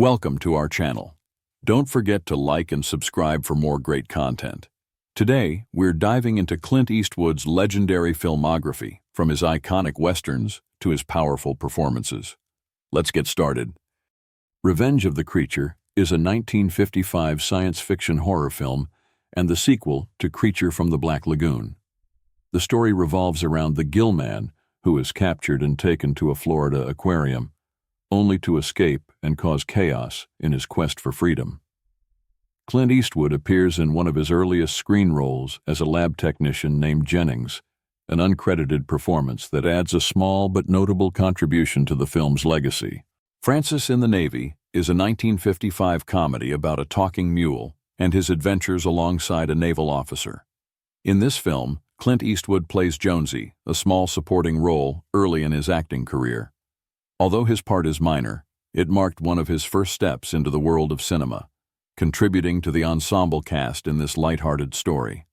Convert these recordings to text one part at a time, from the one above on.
Welcome to our channel. Don't forget to like and subscribe for more great content. Today, we're diving into Clint Eastwood's legendary filmography, from his iconic westerns to his powerful performances. Let's get started. Revenge of the Creature is a 1955 science fiction horror film and the sequel to Creature from the Black Lagoon. The story revolves around the Gill Man, who is captured and taken to a Florida aquarium, only to escape and cause chaos in his quest for freedom. Clint Eastwood appears in one of his earliest screen roles as a lab technician named Jennings, an uncredited performance that adds a small but notable contribution to the film's legacy. Francis in the Navy is a 1955 comedy about a talking mule and his adventures alongside a naval officer. In this film, Clint Eastwood plays Jonesy, a small supporting role early in his acting career. Although his part is minor, it marked one of his first steps into the world of cinema, contributing to the ensemble cast in this light-hearted story.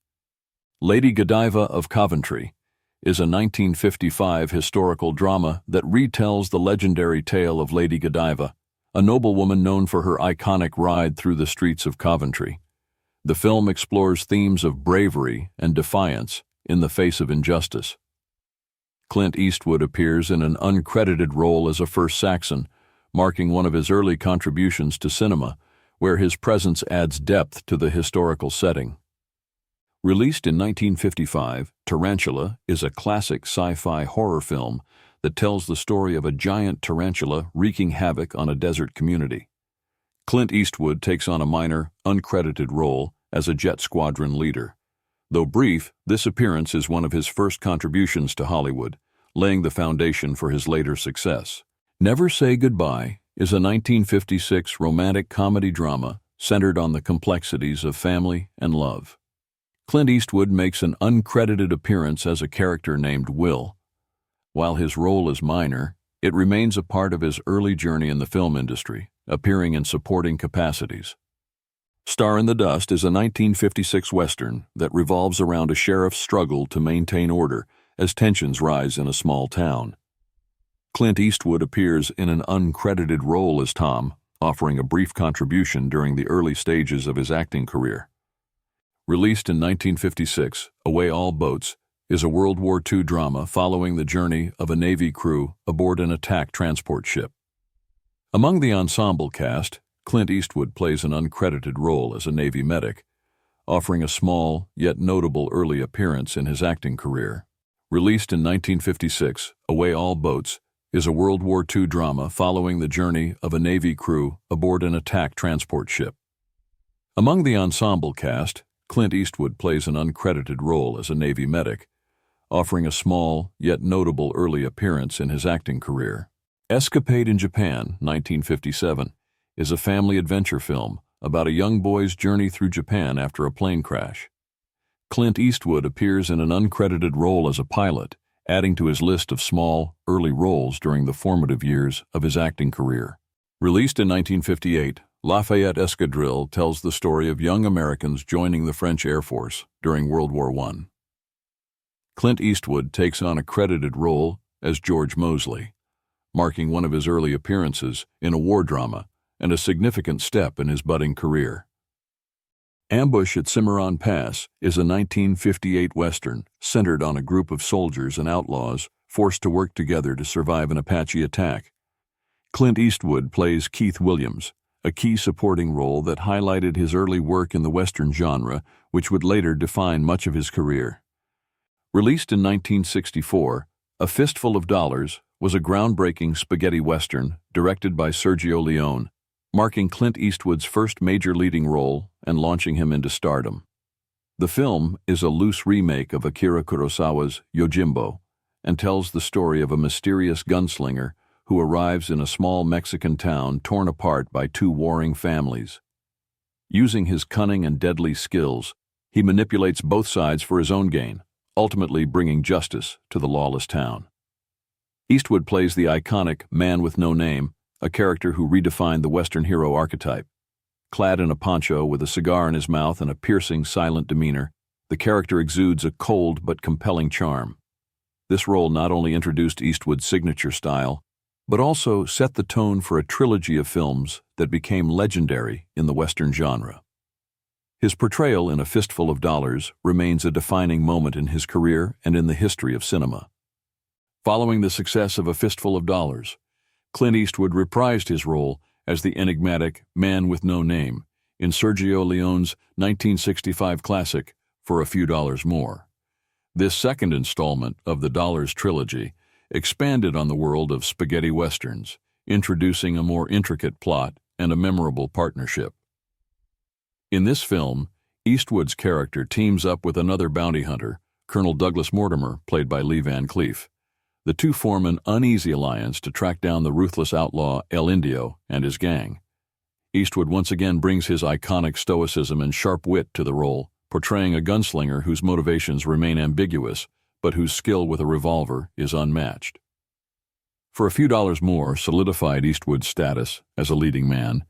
Lady Godiva of Coventry is a 1955 historical drama that retells the legendary tale of Lady Godiva, a noblewoman known for her iconic ride through the streets of Coventry. The film explores themes of bravery and defiance in the face of injustice. Clint Eastwood appears in an uncredited role as a First Saxon, marking one of his early contributions to cinema, where his presence adds depth to the historical setting. Released in 1955, Tarantula is a classic sci-fi horror film that tells the story of a giant tarantula wreaking havoc on a desert community. Clint Eastwood takes on a minor, uncredited role as a jet squadron leader. Though brief, this appearance is one of his first contributions to Hollywood, laying the foundation for his later success. Never Say Goodbye is a 1956 romantic comedy drama centered on the complexities of family and love. Clint Eastwood makes an uncredited appearance as a character named Will. While his role is minor, it remains a part of his early journey in the film industry, appearing in supporting capacities. Star in the Dust is a 1956 Western that revolves around a sheriff's struggle to maintain order as tensions rise in a small town. Clint Eastwood appears in an uncredited role as Tom, offering a brief contribution during the early stages of his acting career. Released in 1956, Away All Boats is a World War II drama following the journey of a Navy crew aboard an attack transport ship. Among the ensemble cast, Clint Eastwood plays an uncredited role as a Navy medic, offering a small yet notable early appearance in his acting career. Released in 1956, Away All Boats is a World War II drama following the journey of a Navy crew aboard an attack transport ship. Among the ensemble cast, Clint Eastwood plays an uncredited role as a Navy medic, offering a small yet notable early appearance in his acting career. Escapade in Japan, 1957, is a family adventure film about a young boy's journey through Japan after a plane crash. Clint Eastwood appears in an uncredited role as a pilot, adding to his list of small, early roles during the formative years of his acting career. Released in 1958, Lafayette Escadrille tells the story of young Americans joining the French Air Force during World War I. Clint Eastwood takes on a credited role as George Mosley, marking one of his early appearances in a war drama and a significant step in his budding career. Ambush at Cimarron Pass is a 1958 Western centered on a group of soldiers and outlaws forced to work together to survive an Apache attack. Clint Eastwood plays Keith Williams, a key supporting role that highlighted his early work in the Western genre, which would later define much of his career. Released in 1964, A Fistful of Dollars was a groundbreaking spaghetti Western directed by Sergio Leone, marking Clint Eastwood's first major leading role and launching him into stardom. The film is a loose remake of Akira Kurosawa's Yojimbo and tells the story of a mysterious gunslinger who arrives in a small Mexican town torn apart by two warring families. Using his cunning and deadly skills, he manipulates both sides for his own gain, ultimately bringing justice to the lawless town. Eastwood plays the iconic Man with No Name, a character who redefined the Western hero archetype. Clad in a poncho with a cigar in his mouth and a piercing, silent demeanor, the character exudes a cold but compelling charm. This role not only introduced Eastwood's signature style, but also set the tone for a trilogy of films that became legendary in the Western genre. His portrayal in A Fistful of Dollars remains a defining moment in his career and in the history of cinema. Following the success of A Fistful of Dollars, Clint Eastwood reprised his role as the enigmatic man with no name in Sergio Leone's 1965 classic For a Few Dollars More. This second installment of the Dollars trilogy expanded on the world of spaghetti westerns, introducing a more intricate plot and a memorable partnership. In this film, Eastwood's character teams up with another bounty hunter, Colonel Douglas Mortimer, played by Lee Van Cleef. The two form an uneasy alliance to track down the ruthless outlaw El Indio and his gang. Eastwood once again brings his iconic stoicism and sharp wit to the role, portraying a gunslinger whose motivations remain ambiguous, but whose skill with a revolver is unmatched. For a Few Dollars More solidified Eastwood's status as a leading man,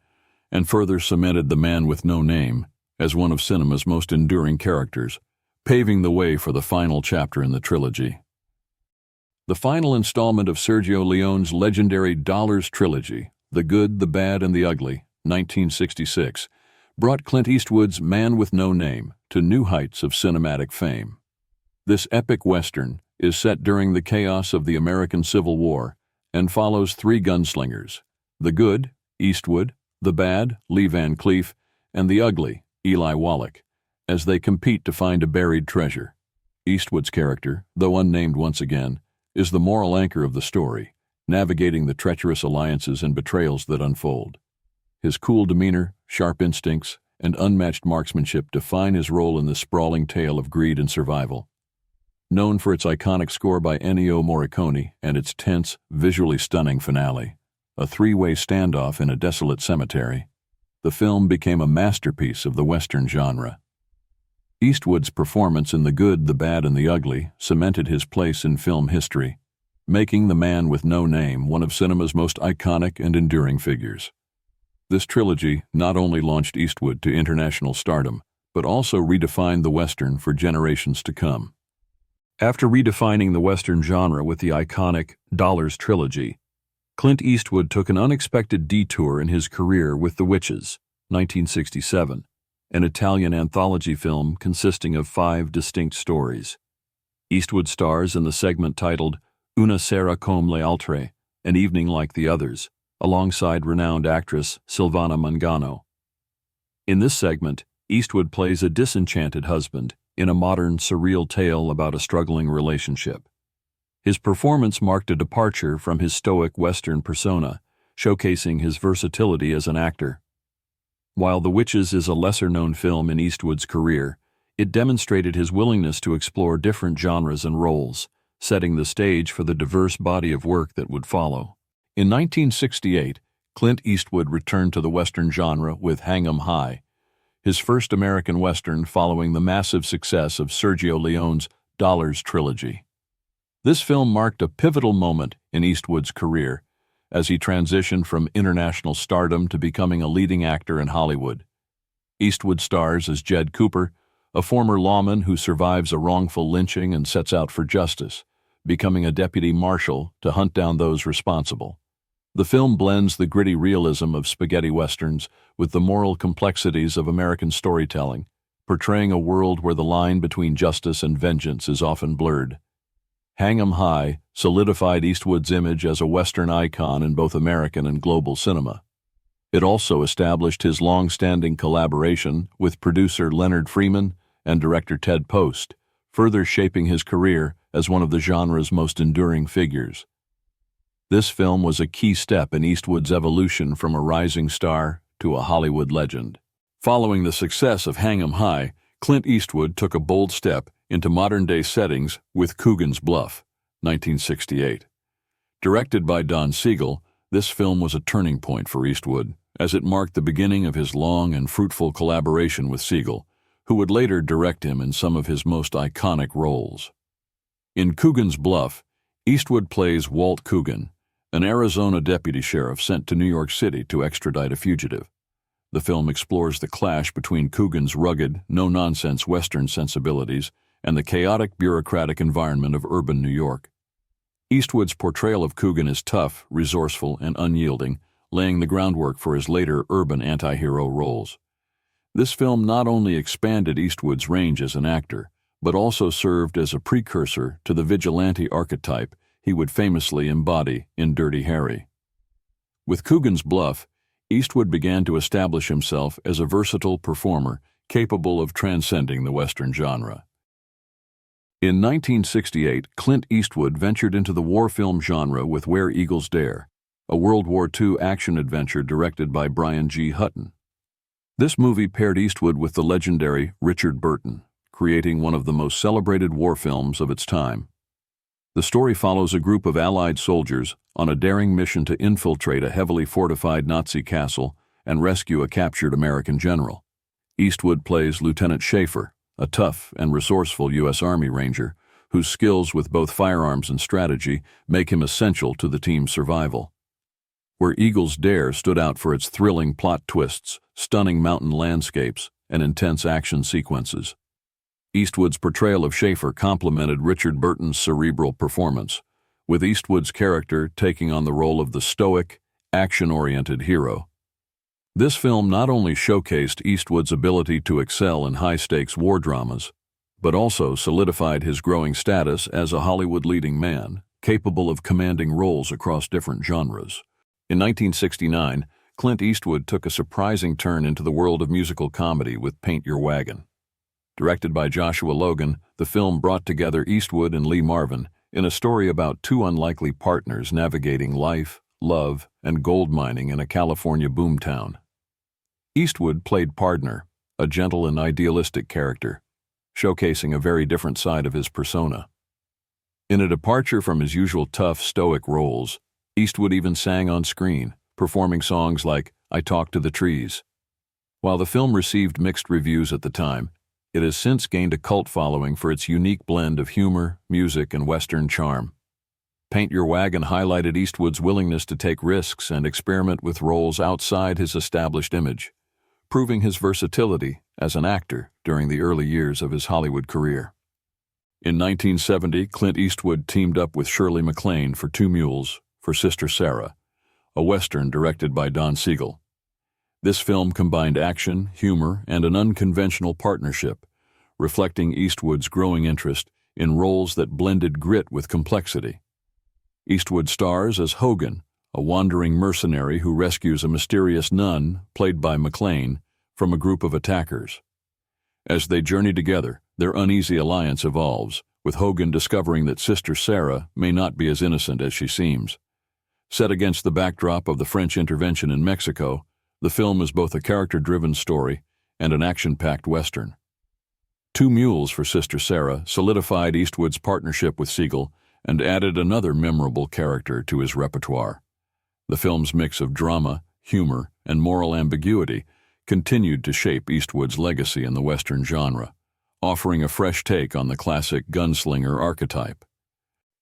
and further cemented the man with no name as one of cinema's most enduring characters, paving the way for the final chapter in the trilogy. The final installment of Sergio Leone's legendary Dollars trilogy, The Good, the Bad, and the Ugly, 1966, brought Clint Eastwood's Man with No Name to new heights of cinematic fame. This epic western is set during the chaos of the American Civil War and follows three gunslingers: the good, Eastwood; the bad, Lee Van Cleef; and the ugly, Eli Wallach, as they compete to find a buried treasure. Eastwood's character, though unnamed once again, is the moral anchor of the story, navigating the treacherous alliances and betrayals that unfold. His cool demeanor, sharp instincts, and unmatched marksmanship define his role in this sprawling tale of greed and survival. Known for its iconic score by Ennio Morricone and its tense, visually stunning finale, a three-way standoff in a desolate cemetery, the film became a masterpiece of the Western genre. Eastwood's performance in The Good, the Bad, and the Ugly cemented his place in film history, making the Man with No Name one of cinema's most iconic and enduring figures. This trilogy not only launched Eastwood to international stardom, but also redefined the Western for generations to come. After redefining the Western genre with the iconic Dollars trilogy, Clint Eastwood took an unexpected detour in his career with The Witches, 1967, an Italian anthology film consisting of 5 distinct stories. Eastwood stars in the segment titled Una sera come le altre, An Evening Like the Others, alongside renowned actress Silvana Mangano. In this segment, Eastwood plays a disenchanted husband in a modern, surreal tale about a struggling relationship. His performance marked a departure from his stoic Western persona, showcasing his versatility as an actor. While The Witches is a lesser-known film in Eastwood's career, it demonstrated his willingness to explore different genres and roles, setting the stage for the diverse body of work that would follow. In 1968, Clint Eastwood returned to the Western genre with Hang 'em High, his first American Western following the massive success of Sergio Leone's Dollars trilogy. This film marked a pivotal moment in Eastwood's career as he transitioned from international stardom to becoming a leading actor in Hollywood. Eastwood stars as Jed Cooper, a former lawman who survives a wrongful lynching and sets out for justice, becoming a deputy marshal to hunt down those responsible. The film blends the gritty realism of spaghetti westerns with the moral complexities of American storytelling, portraying a world where the line between justice and vengeance is often blurred. Hang 'em High solidified Eastwood's image as a Western icon in both American and global cinema. It also established his long-standing collaboration with producer Leonard Freeman and director Ted Post, further shaping his career as one of the genre's most enduring figures. This film was a key step in Eastwood's evolution from a rising star to a Hollywood legend. Following the success of Hang 'em High, Clint Eastwood took a bold step into modern-day settings with Coogan's Bluff, 1968. Directed by Don Siegel, this film was a turning point for Eastwood, as it marked the beginning of his long and fruitful collaboration with Siegel, who would later direct him in some of his most iconic roles. In Coogan's Bluff, Eastwood plays Walt Coogan, an Arizona deputy sheriff sent to New York City to extradite a fugitive. The film explores the clash between Coogan's rugged, no-nonsense Western sensibilities and the chaotic bureaucratic environment of urban New York. Eastwood's portrayal of Coogan is tough, resourceful, and unyielding, laying the groundwork for his later urban anti-hero roles. This film not only expanded Eastwood's range as an actor, but also served as a precursor to the vigilante archetype he would famously embody in Dirty Harry. With Coogan's Bluff, Eastwood began to establish himself as a versatile performer capable of transcending the Western genre. In 1968, Clint Eastwood ventured into the war film genre with Where Eagles Dare, a World War II action-adventure directed by Brian G. Hutton. This movie paired Eastwood with the legendary Richard Burton, creating one of the most celebrated war films of its time. The story follows a group of Allied soldiers on a daring mission to infiltrate a heavily fortified Nazi castle and rescue a captured American general. Eastwood plays Lieutenant Schaefer, a tough and resourceful U.S. Army Ranger whose skills with both firearms and strategy make him essential to the team's survival. Where Eagles Dare stood out for its thrilling plot twists, stunning mountain landscapes, and intense action sequences. Eastwood's portrayal of Schaefer complemented Richard Burton's cerebral performance, with Eastwood's character taking on the role of the stoic, action-oriented hero. This film not only showcased Eastwood's ability to excel in high-stakes war dramas, but also solidified his growing status as a Hollywood leading man, capable of commanding roles across different genres. In 1969, Clint Eastwood took a surprising turn into the world of musical comedy with Paint Your Wagon. Directed by Joshua Logan, the film brought together Eastwood and Lee Marvin in a story about two unlikely partners navigating life, love, and gold mining in a California boomtown. Eastwood played Pardner, a gentle and idealistic character, showcasing a very different side of his persona. In a departure from his usual tough, stoic roles, Eastwood even sang on screen, performing songs like I Talk to the Trees. While the film received mixed reviews at the time, it has since gained a cult following for its unique blend of humor, music, and Western charm. Paint Your Wagon highlighted Eastwood's willingness to take risks and experiment with roles outside his established image, proving his versatility as an actor during the early years of his Hollywood career. In 1970, Clint Eastwood teamed up with Shirley MacLaine for Two Mules for Sister Sara, a Western directed by Don Siegel. This film combined action, humor, and an unconventional partnership, reflecting Eastwood's growing interest in roles that blended grit with complexity. Eastwood stars as Hogan, a wandering mercenary who rescues a mysterious nun, played by MacLaine, from a group of attackers. As they journey together, their uneasy alliance evolves, with Hogan discovering that Sister Sara may not be as innocent as she seems. Set against the backdrop of the French intervention in Mexico, the film is both a character-driven story and an action-packed Western. Two Mules for Sister Sara solidified Eastwood's partnership with Siegel and added another memorable character to his repertoire. The film's mix of drama, humor, and moral ambiguity continued to shape Eastwood's legacy in the Western genre, offering a fresh take on the classic gunslinger archetype.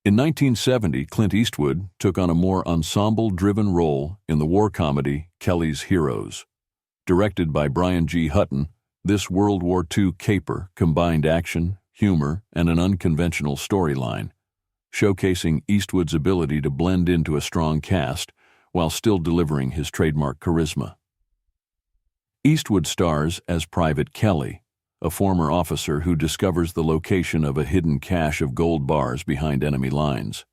In 1970, Clint Eastwood took on a more ensemble-driven role in the war comedy Kelly's Heroes. Directed by Brian G. Hutton, this World War II caper combined action, humor, and an unconventional storyline, showcasing Eastwood's ability to blend into a strong cast while still delivering his trademark charisma. Eastwood stars as Private Kelly, a former officer who discovers the location of a hidden cache of gold bars behind enemy lines.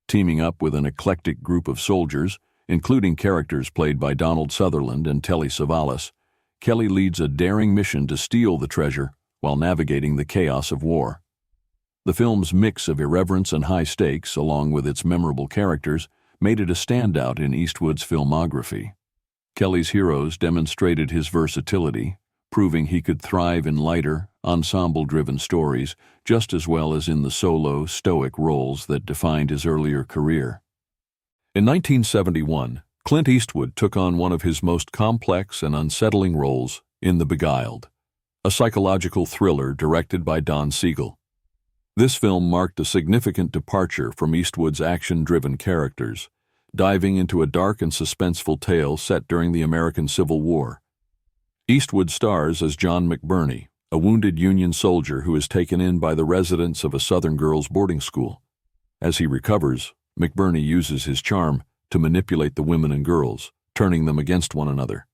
Teaming up with an eclectic group of soldiers, including characters played by Donald Sutherland and Telly Savalas, Kelly leads a daring mission to steal the treasure while navigating the chaos of war. The film's mix of irreverence and high stakes, along with its memorable characters, made it a standout in Eastwood's filmography. Kelly's Heroes demonstrated his versatility, proving he could thrive in lighter, ensemble-driven stories just as well as in the solo, stoic roles that defined his earlier career. In 1971, Clint Eastwood took on one of his most complex and unsettling roles in The Beguiled, a psychological thriller directed by Don Siegel. This film marked a significant departure from Eastwood's action-driven characters, diving into a dark and suspenseful tale set during the American Civil War. Eastwood stars as John McBurney, a wounded Union soldier who is taken in by the residents of a Southern girls' boarding school. As he recovers, McBurney uses his charm to manipulate the women and girls, turning them against one another.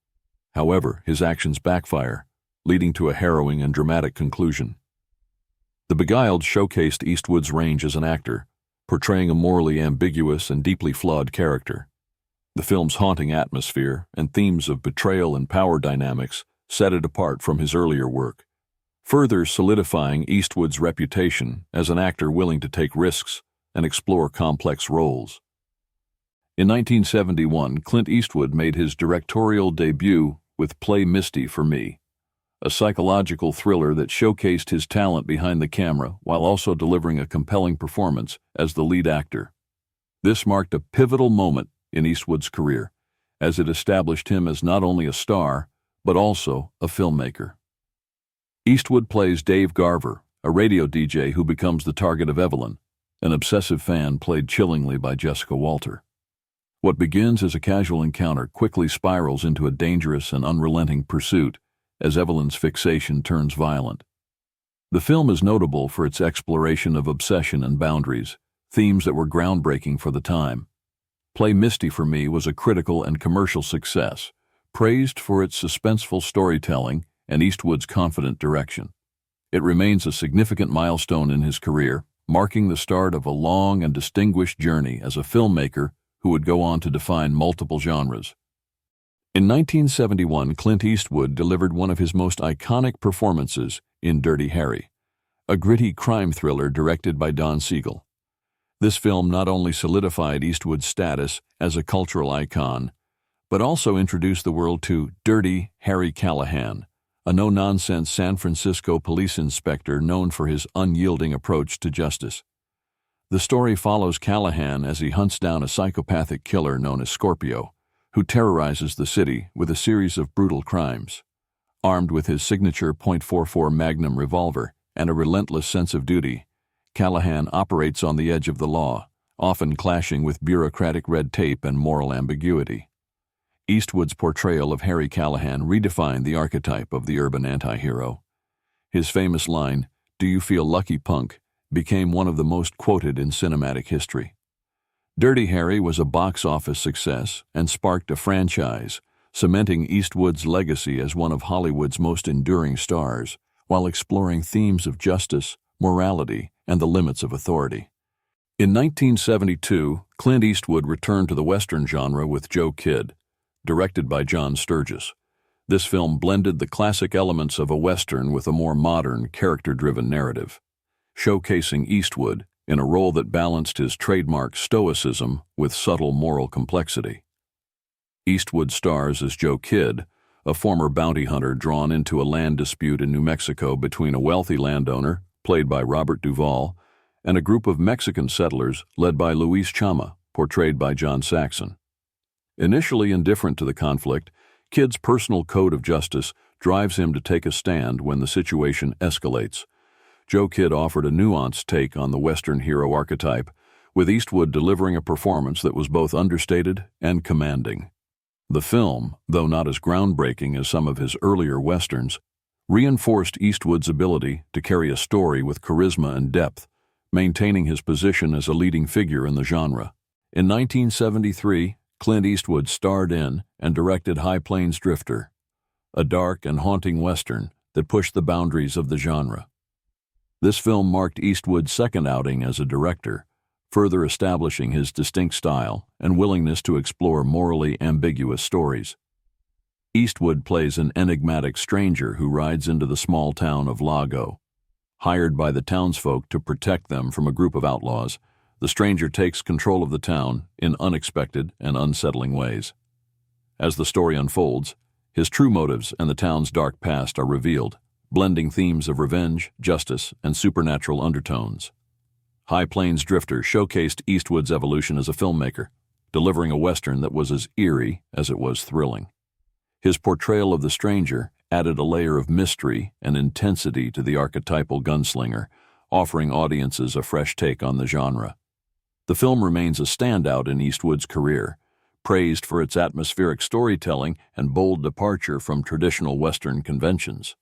However, his actions backfire, leading to a harrowing and dramatic conclusion. The Beguiled showcased Eastwood's range as an actor, portraying a morally ambiguous and deeply flawed character. The film's haunting atmosphere and themes of betrayal and power dynamics set it apart from his earlier work, further solidifying Eastwood's reputation as an actor willing to take risks and explore complex roles. In 1971, Clint Eastwood made his directorial debut with Play Misty for Me, a psychological thriller that showcased his talent behind the camera while also delivering a compelling performance as the lead actor. This marked a pivotal moment in Eastwood's career, as it established him as not only a star, but also a filmmaker. Eastwood plays Dave Garver, a radio DJ who becomes the target of Evelyn, an obsessive fan played chillingly by Jessica Walter. What begins as a casual encounter quickly spirals into a dangerous and unrelenting pursuit as Evelyn's fixation turns violent. The film is notable for its exploration of obsession and boundaries, themes that were groundbreaking for the time. Play Misty for Me was a critical and commercial success, praised for its suspenseful storytelling and Eastwood's confident direction. It remains a significant milestone in his career, marking the start of a long and distinguished journey as a filmmaker who would go on to define multiple genres. In 1971, Clint Eastwood delivered one of his most iconic performances in Dirty Harry, a gritty crime thriller directed by Don Siegel. This film not only solidified Eastwood's status as a cultural icon, but also introduced the world to Dirty Harry Callahan, a no-nonsense San Francisco police inspector known for his unyielding approach to justice. The story follows Callahan as he hunts down a psychopathic killer known as Scorpio, who terrorizes the city with a series of brutal crimes. Armed with his signature .44 Magnum revolver and a relentless sense of duty, Callahan operates on the edge of the law, often clashing with bureaucratic red tape and moral ambiguity. Eastwood's portrayal of Harry Callahan redefined the archetype of the urban anti-hero. His famous line, "Do you feel lucky, punk?" became one of the most quoted in cinematic history. Dirty Harry was a box office success and sparked a franchise, cementing Eastwood's legacy as one of Hollywood's most enduring stars, while exploring themes of justice, morality, and the limits of authority. In 1972, Clint Eastwood returned to the Western genre with Joe Kidd, directed by John Sturges. This film blended the classic elements of a Western with a more modern, character-driven narrative, showcasing Eastwood in a role that balanced his trademark stoicism with subtle moral complexity. Eastwood stars as Joe Kidd, a former bounty hunter drawn into a land dispute in New Mexico between a wealthy landowner, played by Robert Duvall, and a group of Mexican settlers led by Luis Chama, portrayed by John Saxon. Initially indifferent to the conflict, Kidd's personal code of justice drives him to take a stand when the situation escalates. Joe Kidd offered a nuanced take on the Western hero archetype, with Eastwood delivering a performance that was both understated and commanding. The film, though not as groundbreaking as some of his earlier Westerns, reinforced Eastwood's ability to carry a story with charisma and depth, maintaining his position as a leading figure in the genre. In 1973, Clint Eastwood starred in and directed High Plains Drifter, a dark and haunting Western that pushed the boundaries of the genre. This film marked Eastwood's second outing as a director, further establishing his distinct style and willingness to explore morally ambiguous stories. Eastwood plays an enigmatic stranger who rides into the small town of Lago. Hired by the townsfolk to protect them from a group of outlaws, the stranger takes control of the town in unexpected and unsettling ways. As the story unfolds, his true motives and the town's dark past are revealed, blending themes of revenge, justice, and supernatural undertones. High Plains Drifter showcased Eastwood's evolution as a filmmaker, delivering a Western that was as eerie as it was thrilling. His portrayal of the stranger added a layer of mystery and intensity to the archetypal gunslinger, offering audiences a fresh take on the genre. The film remains a standout in Eastwood's career, praised for its atmospheric storytelling and bold departure from traditional Western conventions.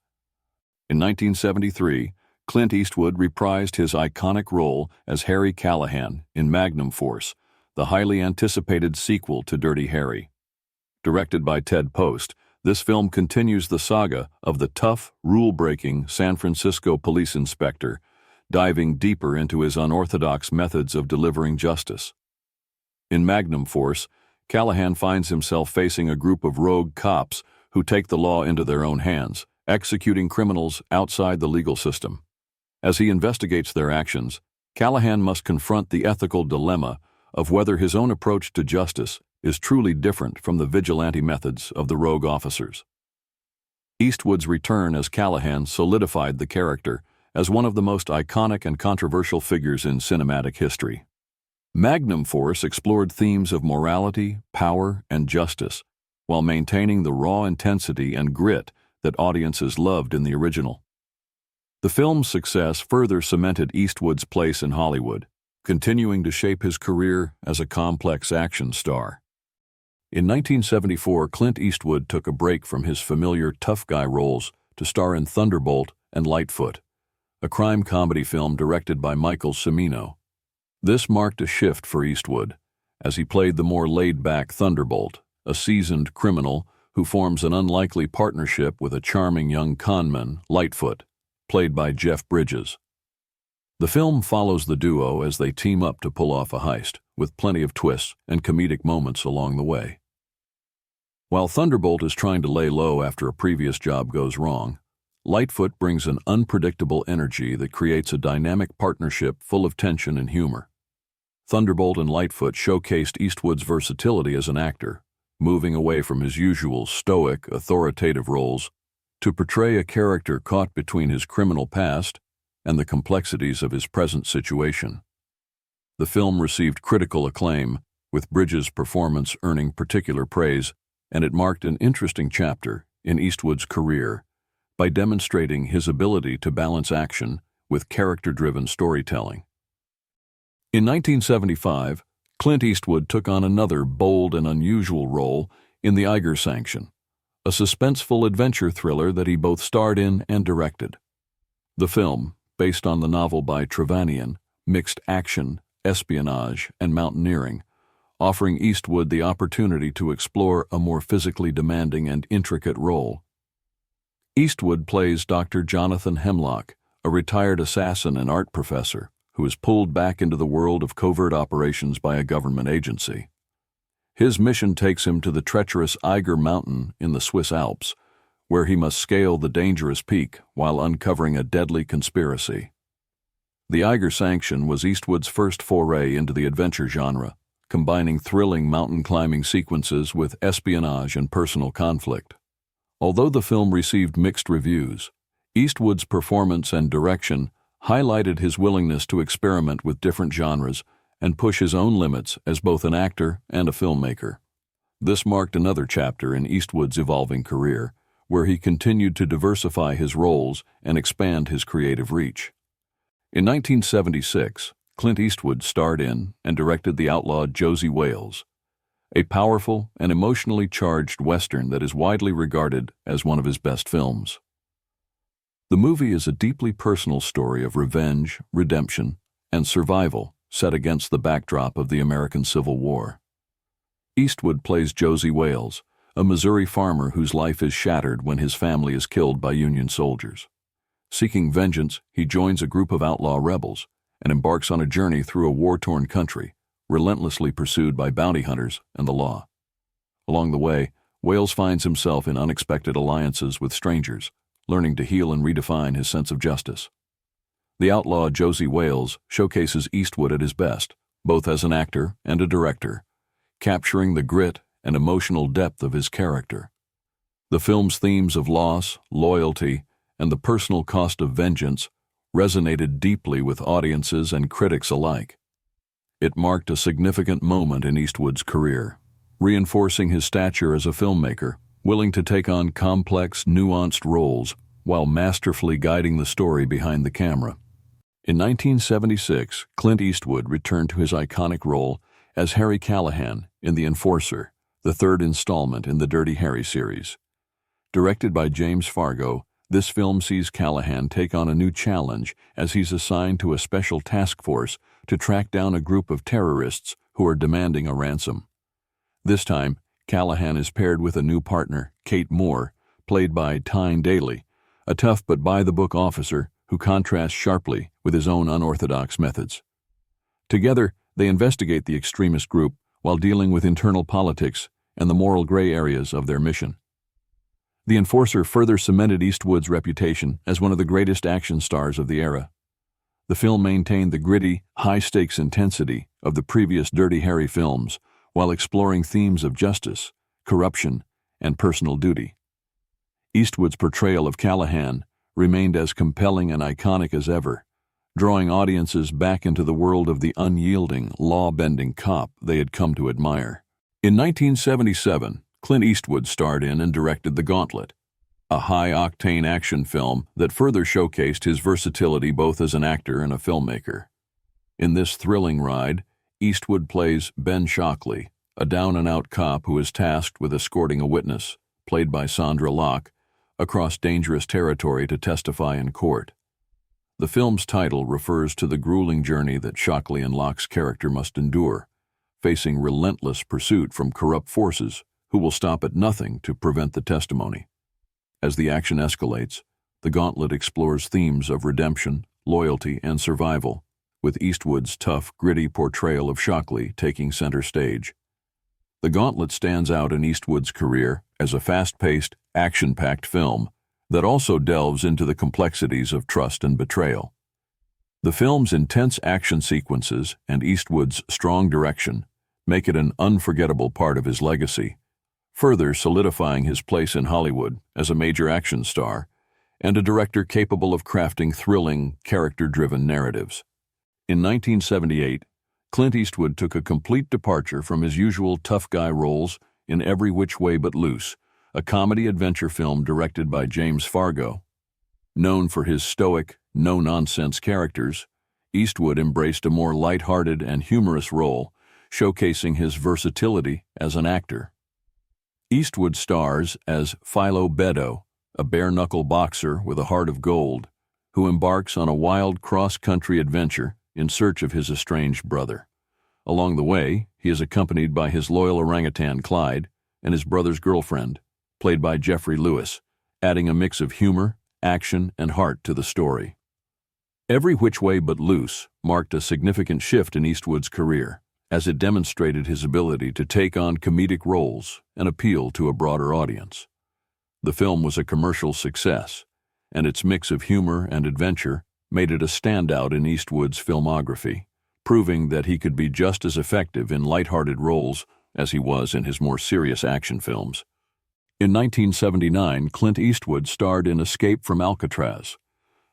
In 1973, Clint Eastwood reprised his iconic role as Harry Callahan in Magnum Force, the highly anticipated sequel to Dirty Harry. Directed by Ted Post, this film continues the saga of the tough, rule-breaking San Francisco police inspector, diving deeper into his unorthodox methods of delivering justice. In Magnum Force, Callahan finds himself facing a group of rogue cops who take the law into their own hands, executing criminals outside the legal system. As he investigates their actions, Callahan must confront the ethical dilemma of whether his own approach to justice is truly different from the vigilante methods of the rogue officers. Eastwood's return as Callahan solidified the character as one of the most iconic and controversial figures in cinematic history. Magnum Force explored themes of morality, power, and justice, while maintaining the raw intensity and grit that audiences loved in the original. The film's success further cemented Eastwood's place in Hollywood, continuing to shape his career as a complex action star. In 1974, Clint Eastwood took a break from his familiar tough guy roles to star in Thunderbolt and Lightfoot, a crime comedy film directed by Michael Cimino. This marked a shift for Eastwood, as he played the more laid-back Thunderbolt, a seasoned criminal who forms an unlikely partnership with a charming young conman, Lightfoot, played by Jeff Bridges. The film follows the duo as they team up to pull off a heist, with plenty of twists and comedic moments along the way. While Thunderbolt is trying to lay low after a previous job goes wrong, Lightfoot brings an unpredictable energy that creates a dynamic partnership full of tension and humor. Thunderbolt and Lightfoot showcased Eastwood's versatility as an actor, moving away from his usual stoic, authoritative roles to portray a character caught between his criminal past and the complexities of his present situation. The film received critical acclaim, with Bridges' performance earning particular praise, and it marked an interesting chapter in Eastwood's career by demonstrating his ability to balance action with character-driven storytelling. In 1975, Clint Eastwood took on another bold and unusual role in The Eiger Sanction, a suspenseful adventure thriller that he both starred in and directed. The film, based on the novel by Trevannion, mixed action, espionage, and mountaineering, offering Eastwood the opportunity to explore a more physically demanding and intricate role. Eastwood plays Dr. Jonathan Hemlock, a retired assassin and art professor who is pulled back into the world of covert operations by a government agency. His mission takes him to the treacherous Eiger Mountain in the Swiss Alps, where he must scale the dangerous peak while uncovering a deadly conspiracy. The Eiger Sanction was Eastwood's first foray into the adventure genre, combining thrilling mountain climbing sequences with espionage and personal conflict. Although the film received mixed reviews, Eastwood's performance and direction highlighted his willingness to experiment with different genres and push his own limits as both an actor and a filmmaker. This marked another chapter in Eastwood's evolving career, where he continued to diversify his roles and expand his creative reach. In 1976, Clint Eastwood starred in and directed the outlawed Josie Wales, a powerful and emotionally charged Western that is widely regarded as one of his best films. The movie is a deeply personal story of revenge, redemption, and survival set against the backdrop of the American Civil War. Eastwood plays Josie Wales, a Missouri farmer whose life is shattered when his family is killed by Union soldiers. Seeking vengeance, he joins a group of outlaw rebels and embarks on a journey through a war-torn country, relentlessly pursued by bounty hunters and the law. Along the way, Wales finds himself in unexpected alliances with strangers, learning to heal and redefine his sense of justice. The outlaw Josie Wales showcases Eastwood at his best, both as an actor and a director, capturing the grit and emotional depth of his character. The film's themes of loss, loyalty, and the personal cost of vengeance resonated deeply with audiences and critics alike. It marked a significant moment in Eastwood's career, reinforcing his stature as a filmmaker, willing to take on complex, nuanced roles while masterfully guiding the story behind the camera. In 1976, Clint Eastwood returned to his iconic role as Harry Callahan in The Enforcer, the third installment in the Dirty Harry series. Directed by James Fargo, This film sees Callahan take on a new challenge as he's assigned to a special task force to track down a group of terrorists who are demanding a ransom. This time, Callahan is paired with a new partner, Kate Moore, played by Tyne Daly, a tough but by-the-book officer who contrasts sharply with his own unorthodox methods. Together, they investigate the extremist group while dealing with internal politics and the moral gray areas of their mission. The Enforcer further cemented Eastwood's reputation as one of the greatest action stars of the era. The film maintained the gritty, high-stakes intensity of the previous Dirty Harry films while exploring themes of justice, corruption, and personal duty. Eastwood's portrayal of Callahan remained as compelling and iconic as ever, drawing audiences back into the world of the unyielding, law-bending cop they had come to admire. In 1977, Clint Eastwood starred in and directed The Gauntlet, a high-octane action film that further showcased his versatility both as an actor and a filmmaker. In this thrilling ride, Eastwood plays Ben Shockley, a down-and-out cop who is tasked with escorting a witness, played by Sandra Locke, across dangerous territory to testify in court. The film's title refers to the grueling journey that Shockley and Locke's character must endure, facing relentless pursuit from corrupt forces who will stop at nothing to prevent the testimony. As the action escalates, The Gauntlet explores themes of redemption, loyalty, and survival, with Eastwood's tough, gritty portrayal of Shockley taking center stage. The Gauntlet stands out in Eastwood's career as a fast-paced, action-packed film that also delves into the complexities of trust and betrayal. The film's intense action sequences and Eastwood's strong direction make it an unforgettable part of his legacy, further solidifying his place in Hollywood as a major action star and a director capable of crafting thrilling, character-driven narratives. In 1978, Clint Eastwood took a complete departure from his usual tough guy roles in Every Which Way But Loose, a comedy-adventure film directed by James Fargo. Known for his stoic, no-nonsense characters, Eastwood embraced a more light-hearted and humorous role, showcasing his versatility as an actor. Eastwood stars as Philo Beddoe, a bare-knuckle boxer with a heart of gold, who embarks on a wild cross-country adventure in search of his estranged brother. Along the way, he is accompanied by his loyal orangutan Clyde and his brother's girlfriend, played by Jeffrey Lewis, adding a mix of humor, action, and heart to the story. Every Which Way But Loose marked a significant shift in Eastwood's career, as it demonstrated his ability to take on comedic roles and appeal to a broader audience. The film was a commercial success, and its mix of humor and adventure made it a standout in Eastwood's filmography, proving that he could be just as effective in lighthearted roles as he was in his more serious action films. In 1979, Clint Eastwood starred in Escape from Alcatraz,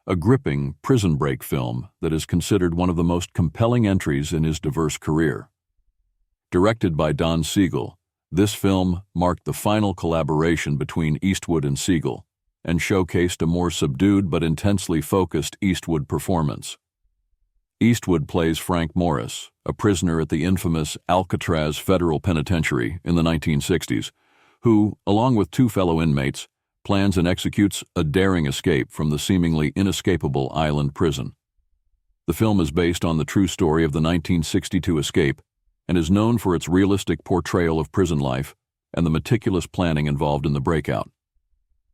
a gripping prison break film that is considered one of the most compelling entries in his diverse career. Directed by Don Siegel, this film marked the final collaboration between Eastwood and Siegel and showcased a more subdued but intensely focused Eastwood performance. Eastwood plays Frank Morris, a prisoner at the infamous Alcatraz Federal Penitentiary in the 1960s, who, along with two fellow inmates, plans and executes a daring escape from the seemingly inescapable island prison. The film is based on the true story of the 1962 escape and is known for its realistic portrayal of prison life and the meticulous planning involved in the breakout.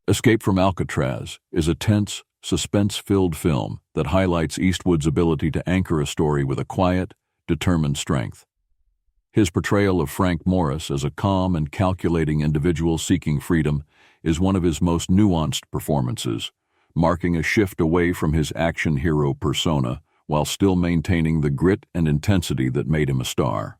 Escape from Alcatraz is a tense, suspense-filled film that highlights Eastwood's ability to anchor a story with a quiet, determined strength. His portrayal of Frank Morris as a calm and calculating individual seeking freedom is one of his most nuanced performances, marking a shift away from his action hero persona while still maintaining the grit and intensity that made him a star.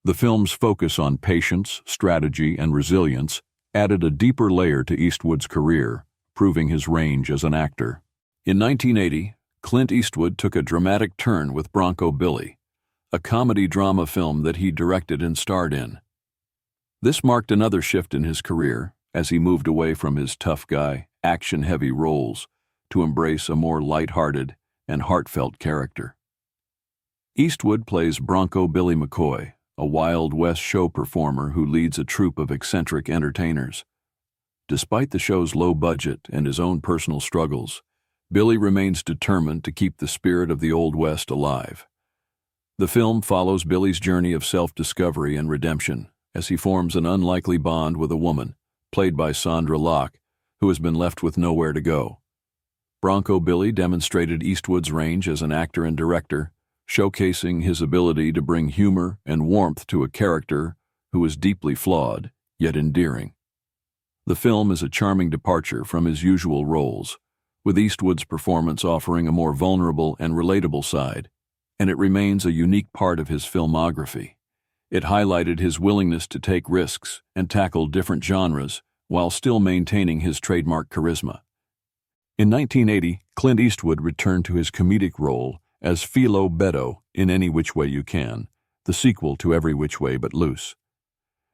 The film's focus on patience, strategy, and resilience added a deeper layer to Eastwood's career, proving his range as an actor. In 1980, Clint Eastwood took a dramatic turn with Bronco Billy, a comedy-drama film that he directed and starred in. This marked another shift in his career as he moved away from his tough guy, action-heavy roles to embrace a more light-hearted and heartfelt character. Eastwood plays Bronco Billy McCoy, a Wild West show performer who leads a troupe of eccentric entertainers. Despite the show's low budget and his own personal struggles, Billy remains determined to keep the spirit of the Old West alive. The film follows Billy's journey of self-discovery and redemption as he forms an unlikely bond with a woman, played by Sondra Locke, who has been left with nowhere to go. Bronco Billy demonstrated Eastwood's range as an actor and director, showcasing his ability to bring humor and warmth to a character who is deeply flawed, yet endearing. The film is a charming departure from his usual roles, with Eastwood's performance offering a more vulnerable and relatable side, and it remains a unique part of his filmography. It highlighted his willingness to take risks and tackle different genres while still maintaining his trademark charisma. In 1980, Clint Eastwood returned to his comedic role as Philo Beddoe in Any Which Way You Can, the sequel to Every Which Way But Loose.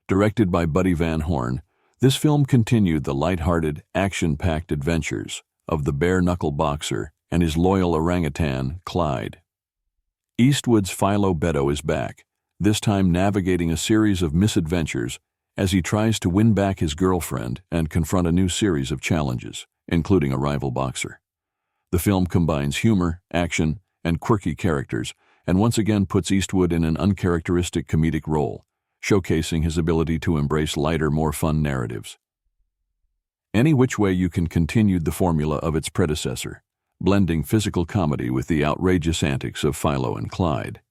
Directed by Buddy Van Horn, this film continued the light-hearted, action-packed adventures of the bare-knuckle boxer and his loyal orangutan, Clyde. Eastwood's Philo Beddoe is back, this time navigating a series of misadventures as he tries to win back his girlfriend and confront a new series of challenges, including a rival boxer. The film combines humor, action, and quirky characters, and once again puts Eastwood in an uncharacteristic comedic role, showcasing his ability to embrace lighter, more fun narratives. Any Which Way You Can continued the formula of its predecessor, blending physical comedy with the outrageous antics of Philo and Clyde.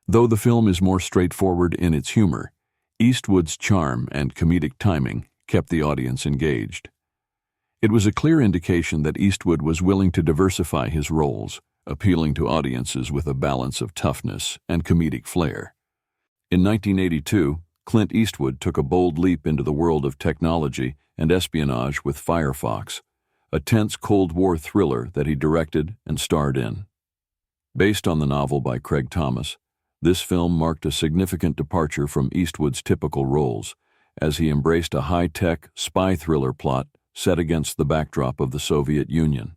Though the film is more straightforward in its humor, Eastwood's charm and comedic timing kept the audience engaged. It was a clear indication that Eastwood was willing to diversify his roles, appealing to audiences with a balance of toughness and comedic flair. In 1982, Clint Eastwood took a bold leap into the world of technology and espionage with Firefox, a tense Cold War thriller that he directed and starred in. Based on the novel by Craig Thomas, this film marked a significant departure from Eastwood's typical roles, as he embraced a high-tech spy thriller plot set against the backdrop of the Soviet Union.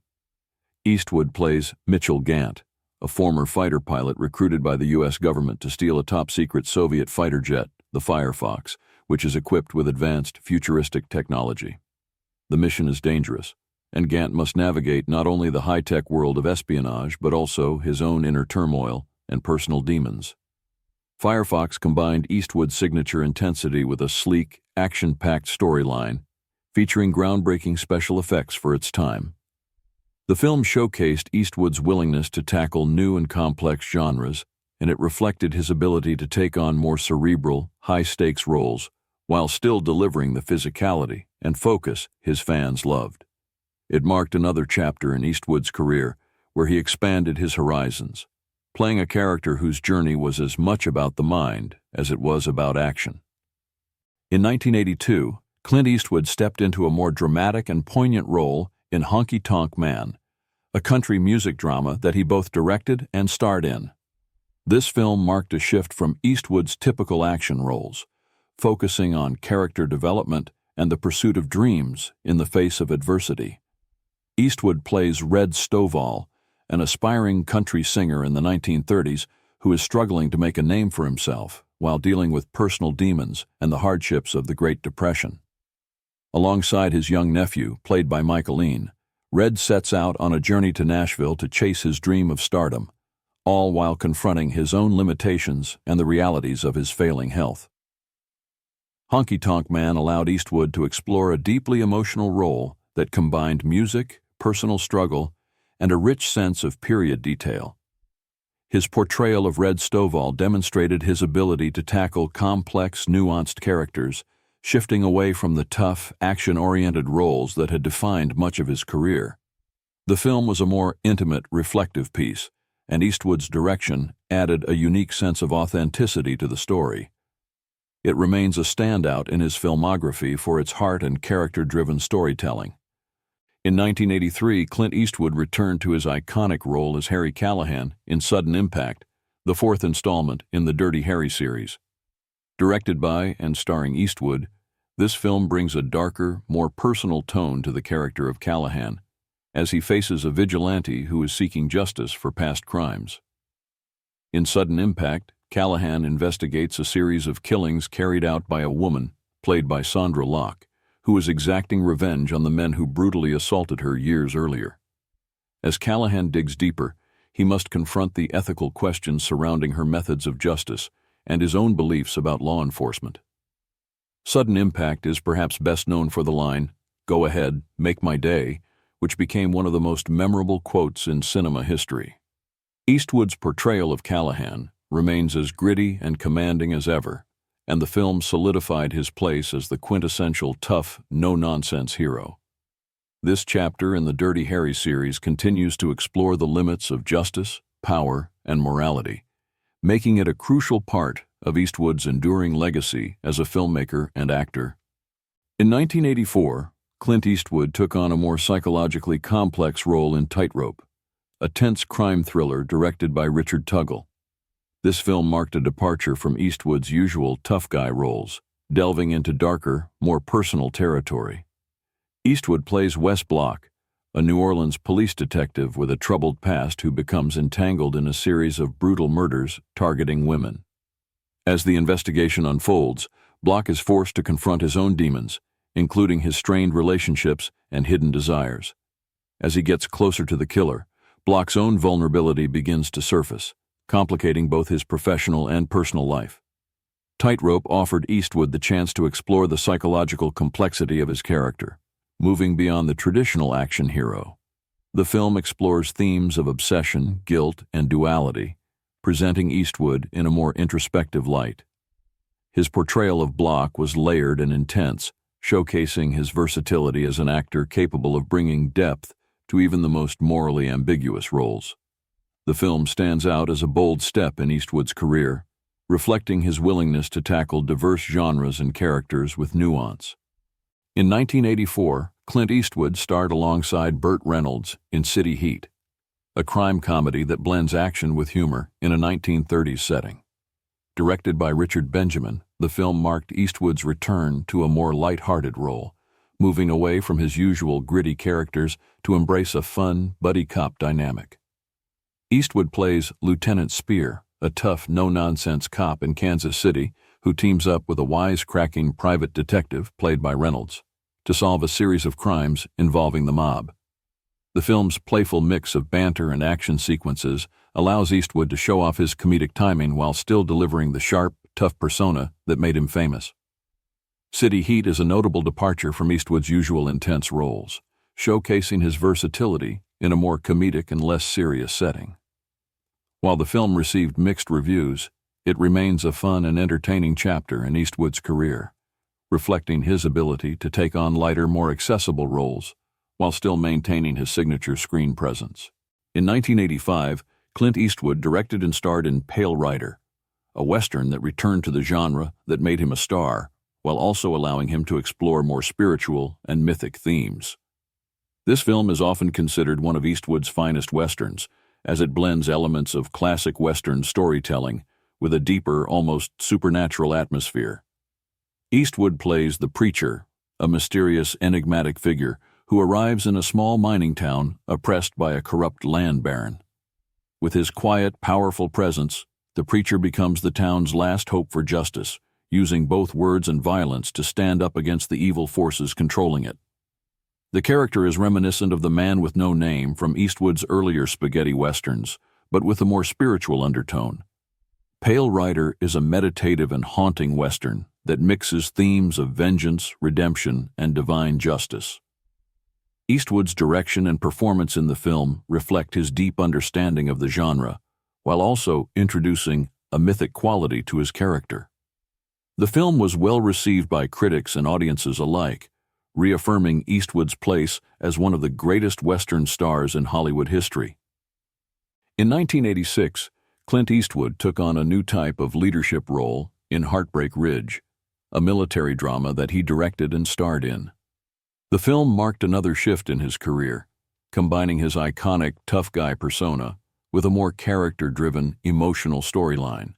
Eastwood plays Mitchell Gant, a former fighter pilot recruited by the U.S. government to steal a top-secret Soviet fighter jet, the Firefox, which is equipped with advanced, futuristic technology. The mission is dangerous, and Gant must navigate not only the high-tech world of espionage but also his own inner turmoil and personal demons. Firefox combined Eastwood's signature intensity with a sleek, action-packed storyline, featuring groundbreaking special effects for its time. The film showcased Eastwood's willingness to tackle new and complex genres, and it reflected his ability to take on more cerebral, high-stakes roles while still delivering the physicality and focus his fans loved. It marked another chapter in Eastwood's career where he expanded his horizons, playing a character whose journey was as much about the mind as it was about action. In 1982, Clint Eastwood stepped into a more dramatic and poignant role in Honky Tonk Man, a country music drama that he both directed and starred in. This film marked a shift from Eastwood's typical action roles, focusing on character development and the pursuit of dreams in the face of adversity. Eastwood plays Red Stovall, an aspiring country singer in the 1930s who is struggling to make a name for himself while dealing with personal demons and the hardships of the Great Depression. Alongside his young nephew, played by Michael Ian, Red sets out on a journey to Nashville to chase his dream of stardom, all while confronting his own limitations and the realities of his failing health. Honky Tonk Man allowed Eastwood to explore a deeply emotional role that combined music, personal struggle, and a rich sense of period detail. His portrayal of Red Stovall demonstrated his ability to tackle complex, nuanced characters, shifting away from the tough, action-oriented roles that had defined much of his career. The film was a more intimate, reflective piece, and Eastwood's direction added a unique sense of authenticity to the story. It remains a standout in his filmography for its heart and character-driven storytelling. In 1983, Clint Eastwood returned to his iconic role as Harry Callahan in Sudden Impact, the fourth installment in the Dirty Harry series. Directed by and starring Eastwood, this film brings a darker, more personal tone to the character of Callahan, as he faces a vigilante who is seeking justice for past crimes. In Sudden Impact, Callahan investigates a series of killings carried out by a woman, played by Sondra Locke, who who was exacting revenge on the men who brutally assaulted her years earlier. As Callahan digs deeper, he must confront the ethical questions surrounding her methods of justice and his own beliefs about law enforcement. Sudden Impact is perhaps best known for the line, "Go ahead, make my day," which became one of the most memorable quotes in cinema history. Eastwood's portrayal of Callahan remains as gritty and commanding as ever, and the film solidified his place as the quintessential tough, no-nonsense hero. This chapter in the Dirty Harry series continues to explore the limits of justice, power, and morality, making it a crucial part of Eastwood's enduring legacy as a filmmaker and actor. In 1984, Clint Eastwood took on a more psychologically complex role in Tightrope, a tense crime thriller directed by Richard Tuggle. This film marked a departure from Eastwood's usual tough guy roles, delving into darker, more personal territory. Eastwood plays Wes Block, a New Orleans police detective with a troubled past who becomes entangled in a series of brutal murders targeting women. As the investigation unfolds, Block is forced to confront his own demons, including his strained relationships and hidden desires. As he gets closer to the killer, Block's own vulnerability begins to surface, complicating both his professional and personal life. Tightrope offered Eastwood the chance to explore the psychological complexity of his character, moving beyond the traditional action hero. The film explores themes of obsession, guilt, and duality, presenting Eastwood in a more introspective light. His portrayal of Block was layered and intense, showcasing his versatility as an actor capable of bringing depth to even the most morally ambiguous roles. The film stands out as a bold step in Eastwood's career, reflecting his willingness to tackle diverse genres and characters with nuance. In 1984, Clint Eastwood starred alongside Burt Reynolds in City Heat, a crime comedy that blends action with humor in a 1930s setting. Directed by Richard Benjamin, the film marked Eastwood's return to a more light-hearted role, moving away from his usual gritty characters to embrace a fun, buddy cop dynamic. Eastwood plays Lieutenant Spear, a tough, no-nonsense cop in Kansas City who teams up with a wisecracking private detective played by Reynolds to solve a series of crimes involving the mob. The film's playful mix of banter and action sequences allows Eastwood to show off his comedic timing while still delivering the sharp, tough persona that made him famous. City Heat is a notable departure from Eastwood's usual intense roles, showcasing his versatility in a more comedic and less serious setting. While the film received mixed reviews, it remains a fun and entertaining chapter in Eastwood's career, reflecting his ability to take on lighter, more accessible roles while still maintaining his signature screen presence. In 1985, Clint Eastwood directed and starred in Pale Rider, a Western that returned to the genre that made him a star, while also allowing him to explore more spiritual and mythic themes. This film is often considered one of Eastwood's finest Westerns, as it blends elements of classic Western storytelling with a deeper, almost supernatural atmosphere. Eastwood plays the Preacher, a mysterious, enigmatic figure who arrives in a small mining town oppressed by a corrupt land baron. With his quiet, powerful presence, the Preacher becomes the town's last hope for justice, using both words and violence to stand up against the evil forces controlling it. The character is reminiscent of the Man with No Name from Eastwood's earlier spaghetti westerns, but with a more spiritual undertone. Pale Rider is a meditative and haunting western that mixes themes of vengeance, redemption, and divine justice. Eastwood's direction and performance in the film reflect his deep understanding of the genre, while also introducing a mythic quality to his character. The film was well received by critics and audiences alike, reaffirming Eastwood's place as one of the greatest Western stars in Hollywood history. In 1986, Clint Eastwood took on a new type of leadership role in Heartbreak Ridge, a military drama that he directed and starred in. The film marked another shift in his career, combining his iconic tough guy persona with a more character-driven, emotional storyline.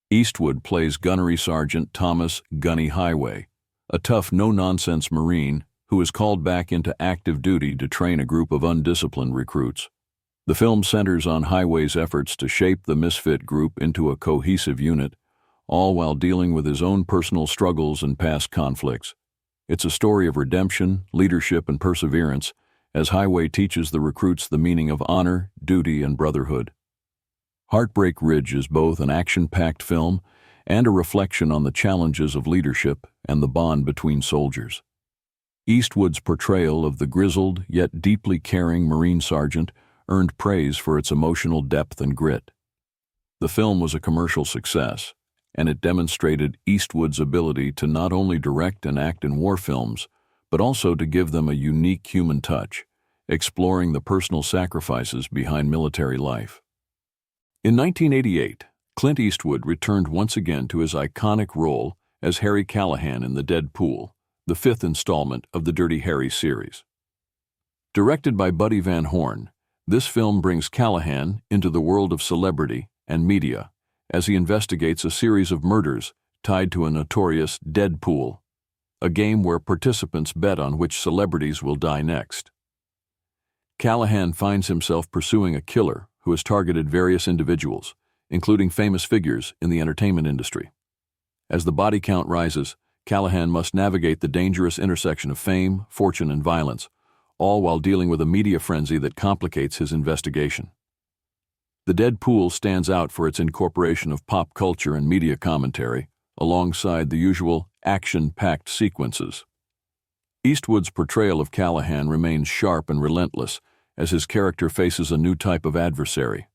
Eastwood plays Gunnery Sergeant Thomas "Gunny" Highway, a tough, no-nonsense Marine who is called back into active duty to train a group of undisciplined recruits. The film centers on Highway's efforts to shape the misfit group into a cohesive unit, all while dealing with his own personal struggles and past conflicts. It's a story of redemption, leadership, and perseverance, as Highway teaches the recruits the meaning of honor, duty, and brotherhood. Heartbreak Ridge is both an action-packed film and a reflection on the challenges of leadership and the bond between soldiers. Eastwood's portrayal of the grizzled yet deeply caring Marine sergeant earned praise for its emotional depth and grit. The film was a commercial success, and it demonstrated Eastwood's ability to not only direct and act in war films, but also to give them a unique human touch, exploring the personal sacrifices behind military life. In 1988, Clint Eastwood returned once again to his iconic role as Harry Callahan in The Dead Pool, the fifth installment of the Dirty Harry series. Directed by Buddy Van Horn, this film brings Callahan into the world of celebrity and media as he investigates a series of murders tied to a notorious dead pool, a game where participants bet on which celebrities will die next. Callahan finds himself pursuing a killer who has targeted various individuals, including famous figures in the entertainment industry. As the body count rises, Callahan must navigate the dangerous intersection of fame, fortune, and violence, all while dealing with a media frenzy that complicates his investigation. The Dead Pool stands out for its incorporation of pop culture and media commentary, alongside the usual action-packed sequences. Eastwood's portrayal of Callahan remains sharp and relentless as his character faces a new type of adversary.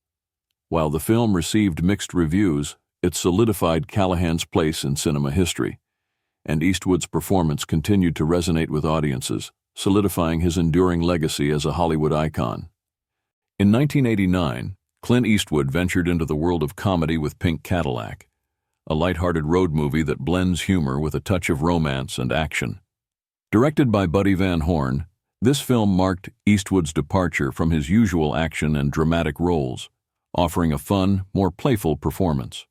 While the film received mixed reviews, it solidified Callahan's place in cinema history, and Eastwood's performance continued to resonate with audiences, solidifying his enduring legacy as a Hollywood icon. In 1989, Clint Eastwood ventured into the world of comedy with Pink Cadillac, a lighthearted road movie that blends humor with a touch of romance and action. Directed by Buddy Van Horn, this film marked Eastwood's departure from his usual action and dramatic roles, offering a fun, more playful performance.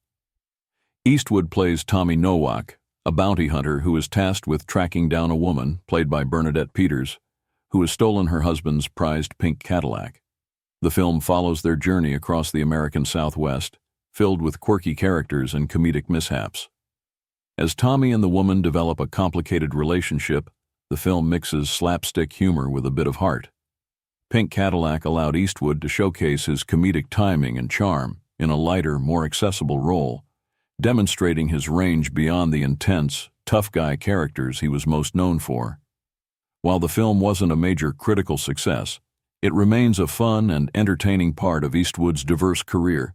Eastwood plays Tommy Nowak, a bounty hunter who is tasked with tracking down a woman, played by Bernadette Peters, who has stolen her husband's prized pink Cadillac. The film follows their journey across the American Southwest, filled with quirky characters and comedic mishaps. As Tommy and the woman develop a complicated relationship, the film mixes slapstick humor with a bit of heart. Pink Cadillac allowed Eastwood to showcase his comedic timing and charm in a lighter, more accessible role, demonstrating his range beyond the intense, tough guy characters he was most known for. While the film wasn't a major critical success, it remains a fun and entertaining part of Eastwood's diverse career,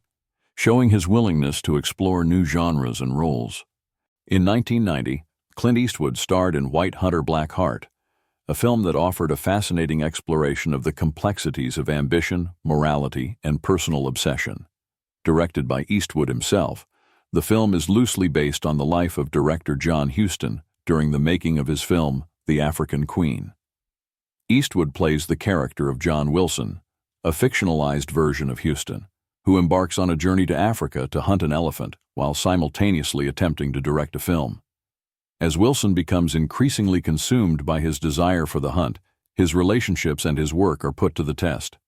showing his willingness to explore new genres and roles. In 1990, Clint Eastwood starred in White Hunter Black Heart, a film that offered a fascinating exploration of the complexities of ambition, morality, and personal obsession. Directed by Eastwood himself, the film is loosely based on the life of director John Huston during the making of his film, The African Queen. Eastwood plays the character of John Wilson, a fictionalized version of Huston, who embarks on a journey to Africa to hunt an elephant while simultaneously attempting to direct a film. As Wilson becomes increasingly consumed by his desire for the hunt, his relationships and his work are put to the test.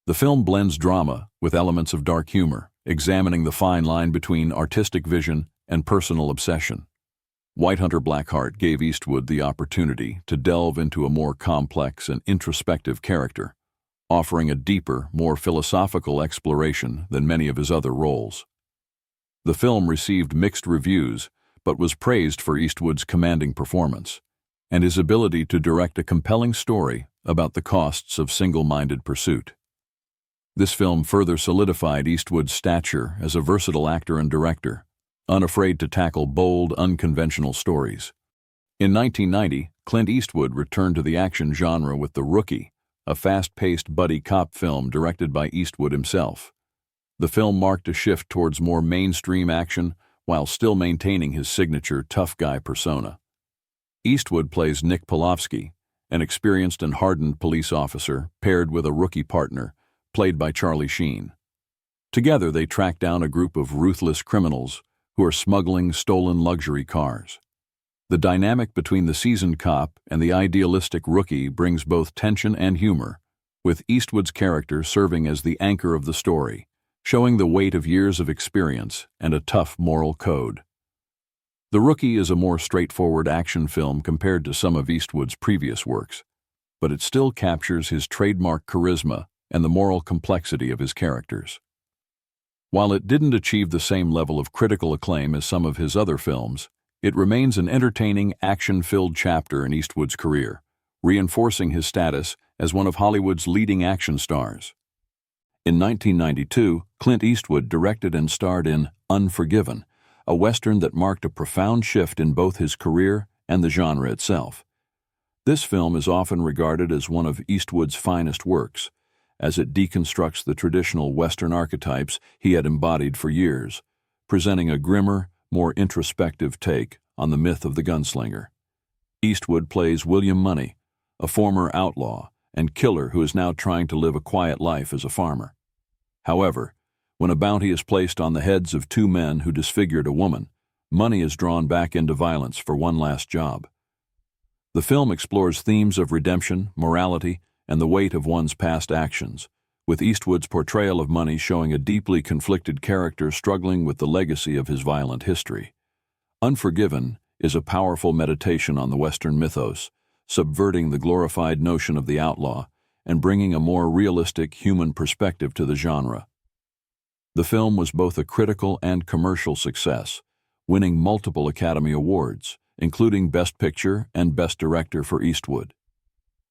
The film blends drama with elements of dark humor, examining the fine line between artistic vision and personal obsession. White Hunter Black Heart gave Eastwood the opportunity to delve into a more complex and introspective character, offering a deeper, more philosophical exploration than many of his other roles. The film received mixed reviews, but was praised for Eastwood's commanding performance and his ability to direct a compelling story about the costs of single-minded pursuit. This film further solidified Eastwood's stature as a versatile actor and director, unafraid to tackle bold, unconventional stories. In 1990, Clint Eastwood returned to the action genre with The Rookie, a fast-paced buddy cop film directed by Eastwood himself. The film marked a shift towards more mainstream action while still maintaining his signature tough guy persona. Eastwood plays Nick Polofsky, an experienced and hardened police officer paired with a rookie partner, played by Charlie Sheen. Together they track down a group of ruthless criminals who are smuggling stolen luxury cars. The dynamic between the seasoned cop and the idealistic rookie brings both tension and humor, with Eastwood's character serving as the anchor of the story, showing the weight of years of experience and a tough moral code. The Rookie is a more straightforward action film compared to some of Eastwood's previous works, but it still captures his trademark charisma and the moral complexity of his characters. While it didn't achieve the same level of critical acclaim as some of his other films, it remains an entertaining, action-filled chapter in Eastwood's career, reinforcing his status as one of Hollywood's leading action stars. In 1992, Clint Eastwood directed and starred in Unforgiven, a Western that marked a profound shift in both his career and the genre itself. This film is often regarded as one of Eastwood's finest works, as it deconstructs the traditional Western archetypes he had embodied for years, presenting a grimmer, more introspective take on the myth of the gunslinger. Eastwood plays William Money, a former outlaw and killer who is now trying to live a quiet life as a farmer. However, when a bounty is placed on the heads of two men who disfigured a woman, Money is drawn back into violence for one last job. The film explores themes of redemption, morality, and the weight of one's past actions, with Eastwood's portrayal of Money showing a deeply conflicted character struggling with the legacy of his violent history. Unforgiven is a powerful meditation on the Western mythos, subverting the glorified notion of the outlaw and bringing a more realistic human perspective to the genre. The film was both a critical and commercial success, winning multiple Academy Awards, including Best Picture and Best Director for Eastwood.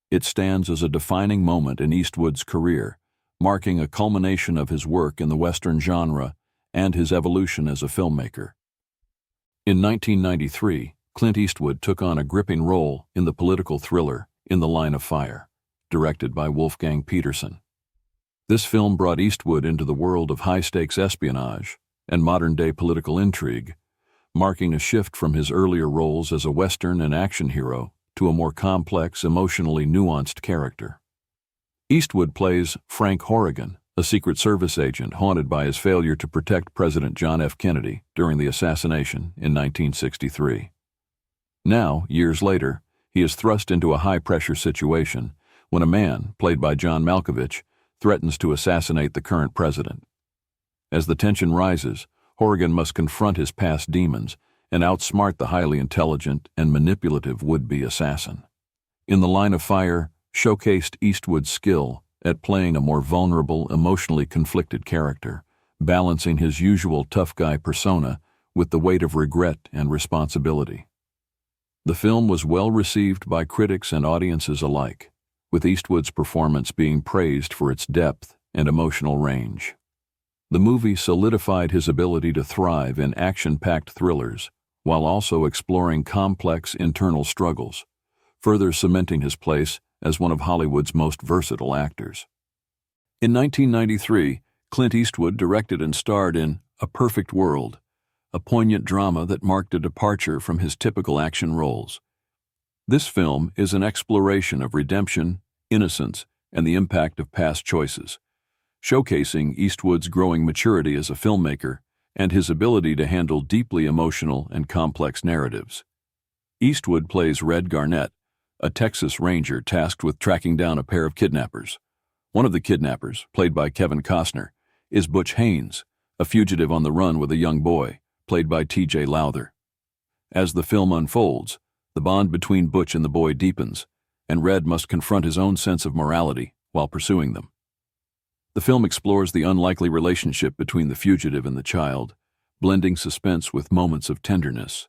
It stands as a defining moment in Eastwood's career, marking a culmination of his work in the Western genre and his evolution as a filmmaker. In 1993, Clint Eastwood took on a gripping role in the political thriller In the Line of Fire, directed by Wolfgang Petersen. This film brought Eastwood into the world of high-stakes espionage and modern-day political intrigue, marking a shift from his earlier roles as a Western and action hero to a more complex, emotionally nuanced character. Eastwood plays Frank Horrigan, a Secret Service agent haunted by his failure to protect President John F. Kennedy during the assassination in 1963. Now, years later, he is thrust into a high-pressure situation when a man, played by John Malkovich, threatens to assassinate the current president. As the tension rises, Horrigan must confront his past demons and outsmart the highly intelligent and manipulative would-be assassin. In the Line of Fire showcased Eastwood's skill at playing a more vulnerable, emotionally conflicted character, balancing his usual tough guy persona with the weight of regret and responsibility. The film was well received by critics and audiences alike, with Eastwood's performance being praised for its depth and emotional range. The movie solidified his ability to thrive in action-packed thrillers while also exploring complex internal struggles, further cementing his place as one of Hollywood's most versatile actors. In 1993, Clint Eastwood directed and starred in A Perfect World, a poignant drama that marked a departure from his typical action roles. This film is an exploration of redemption, innocence, and the impact of past choices, showcasing Eastwood's growing maturity as a filmmaker and his ability to handle deeply emotional and complex narratives. Eastwood plays Red Garnett, a Texas Ranger tasked with tracking down a pair of kidnappers. One of the kidnappers, played by Kevin Costner, is Butch Haynes, a fugitive on the run with a young boy, played by T.J. Lowther. As the film unfolds, the bond between Butch and the boy deepens, and Red must confront his own sense of morality while pursuing them. The film explores the unlikely relationship between the fugitive and the child, blending suspense with moments of tenderness.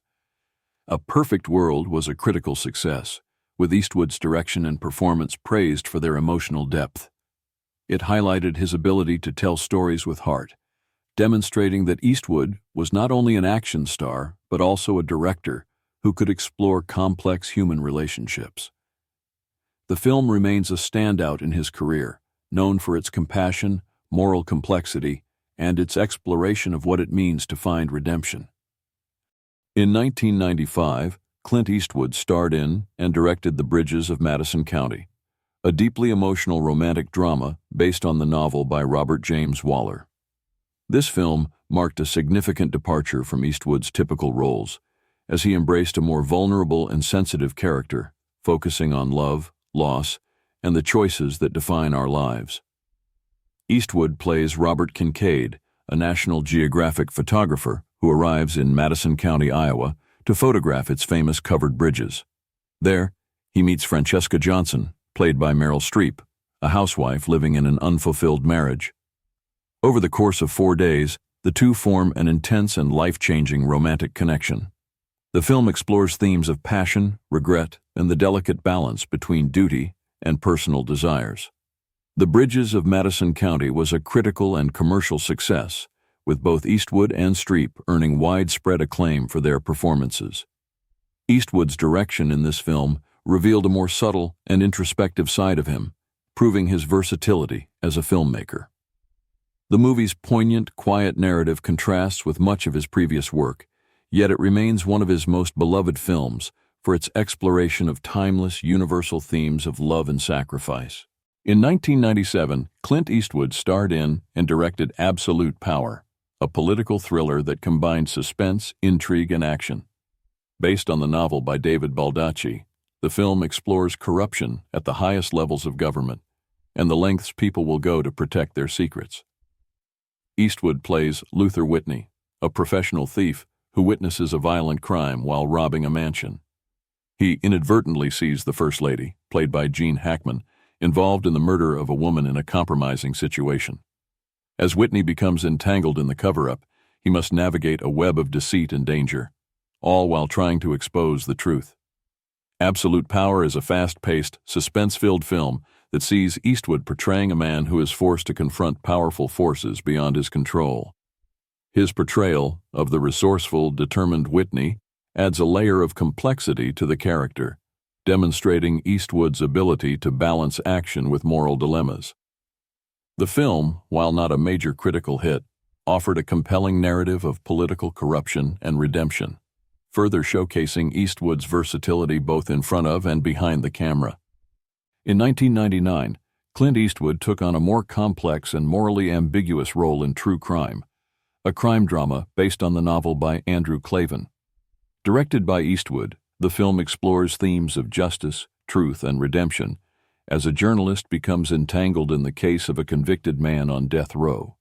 A Perfect World was a critical success, with Eastwood's direction and performance praised for their emotional depth. It highlighted his ability to tell stories with heart, demonstrating that Eastwood was not only an action star, but also a director who could explore complex human relationships. The film remains a standout in his career, known for its compassion, moral complexity, and its exploration of what it means to find redemption. In 1995, Clint Eastwood starred in and directed The Bridges of Madison County, a deeply emotional romantic drama based on the novel by Robert James Waller. This film marked a significant departure from Eastwood's typical roles, as he embraced a more vulnerable and sensitive character, focusing on love, loss, and the choices that define our lives. Eastwood plays Robert Kincaid, a National Geographic photographer who arrives in Madison County, Iowa, to photograph its famous covered bridges. There, he meets Francesca Johnson, played by Meryl Streep, a housewife living in an unfulfilled marriage. Over the course of 4 days, the two form an intense and life-changing romantic connection. The film explores themes of passion, regret, and the delicate balance between duty and personal desires. The Bridges of Madison County was a critical and commercial success, with both Eastwood and Streep earning widespread acclaim for their performances. Eastwood's direction in this film revealed a more subtle and introspective side of him, proving his versatility as a filmmaker. The movie's poignant, quiet narrative contrasts with much of his previous work, yet it remains one of his most beloved films for its exploration of timeless, universal themes of love and sacrifice. In 1997, Clint Eastwood starred in and directed Absolute Power, a political thriller that combined suspense, intrigue, and action. Based on the novel by David Baldacci, the film explores corruption at the highest levels of government and the lengths people will go to protect their secrets. Eastwood plays Luther Whitney, a professional thief who witnesses a violent crime while robbing a mansion. He inadvertently sees the First Lady, played by Gene Hackman, involved in the murder of a woman in a compromising situation. As Whitney becomes entangled in the cover-up, he must navigate a web of deceit and danger, all while trying to expose the truth. Absolute Power is a fast-paced, suspense-filled film that sees Eastwood portraying a man who is forced to confront powerful forces beyond his control. His portrayal of the resourceful, determined Whitney adds a layer of complexity to the character, demonstrating Eastwood's ability to balance action with moral dilemmas. The film, while not a major critical hit, offered a compelling narrative of political corruption and redemption, further showcasing Eastwood's versatility both in front of and behind the camera. In 1999, Clint Eastwood took on a more complex and morally ambiguous role in True Crime, a crime drama based on the novel by Andrew Klavan. Directed by Eastwood, the film explores themes of justice, truth, and redemption as a journalist becomes entangled in the case of a convicted man on death row.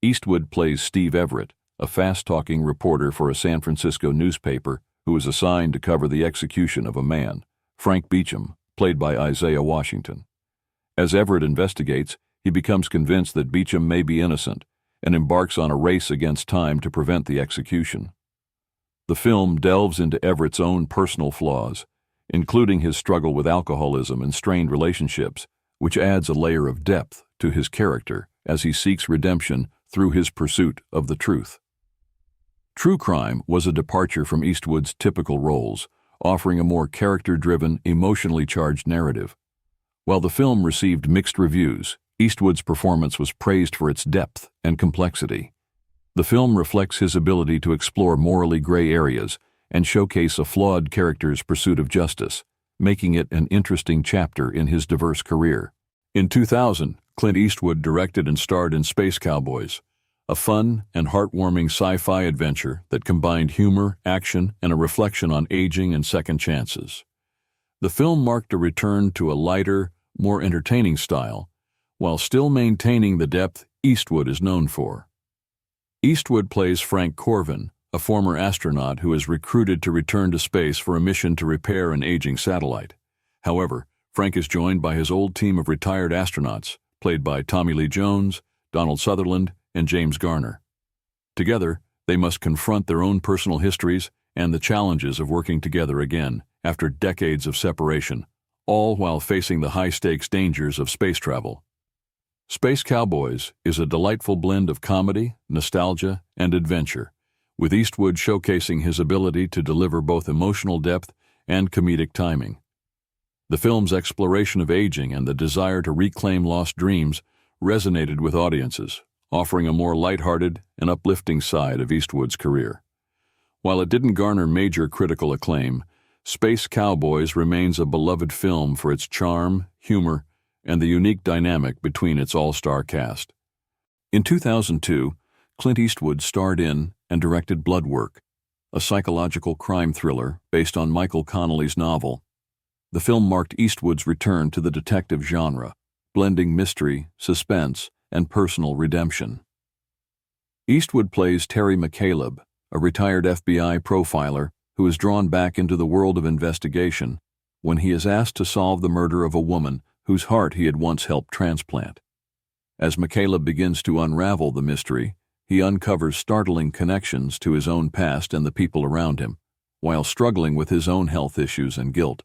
Eastwood plays Steve Everett, a fast-talking reporter for a San Francisco newspaper who is assigned to cover the execution of a man, Frank Beecham, played by Isaiah Washington. As Everett investigates, he becomes convinced that Beecham may be innocent and embarks on a race against time to prevent the execution. The film delves into Everett's own personal flaws, including his struggle with alcoholism and strained relationships, which adds a layer of depth to his character as he seeks redemption through his pursuit of the truth. True Crime was a departure from Eastwood's typical roles, offering a more character-driven, emotionally charged narrative. While the film received mixed reviews, Eastwood's performance was praised for its depth and complexity. The film reflects his ability to explore morally gray areas and showcase a flawed character's pursuit of justice, making it an interesting chapter in his diverse career. In 2000, Clint Eastwood directed and starred in Space Cowboys, a fun and heartwarming sci-fi adventure that combined humor, action, and a reflection on aging and second chances. The film marked a return to a lighter, more entertaining style, while still maintaining the depth Eastwood is known for. Eastwood plays Frank Corvin, a former astronaut who is recruited to return to space for a mission to repair an aging satellite. However, Frank is joined by his old team of retired astronauts, played by Tommy Lee Jones, Donald Sutherland, and James Garner. Together, they must confront their own personal histories and the challenges of working together again after decades of separation, all while facing the high-stakes dangers of space travel. Space Cowboys is a delightful blend of comedy, nostalgia, and adventure, with Eastwood showcasing his ability to deliver both emotional depth and comedic timing. The film's exploration of aging and the desire to reclaim lost dreams resonated with audiences, offering a more lighthearted and uplifting side of Eastwood's career. While it didn't garner major critical acclaim, Space Cowboys remains a beloved film for its charm, humor, and the unique dynamic between its all-star cast. In 2002, Clint Eastwood starred in and directed Bloodwork, a psychological crime thriller based on Michael Connelly's novel. The film marked Eastwood's return to the detective genre, blending mystery, suspense, and personal redemption. Eastwood plays Terry McCaleb, a retired FBI profiler who is drawn back into the world of investigation when he is asked to solve the murder of a woman whose heart he had once helped transplant. As Michaela begins to unravel the mystery, he uncovers startling connections to his own past and the people around him, while struggling with his own health issues and guilt.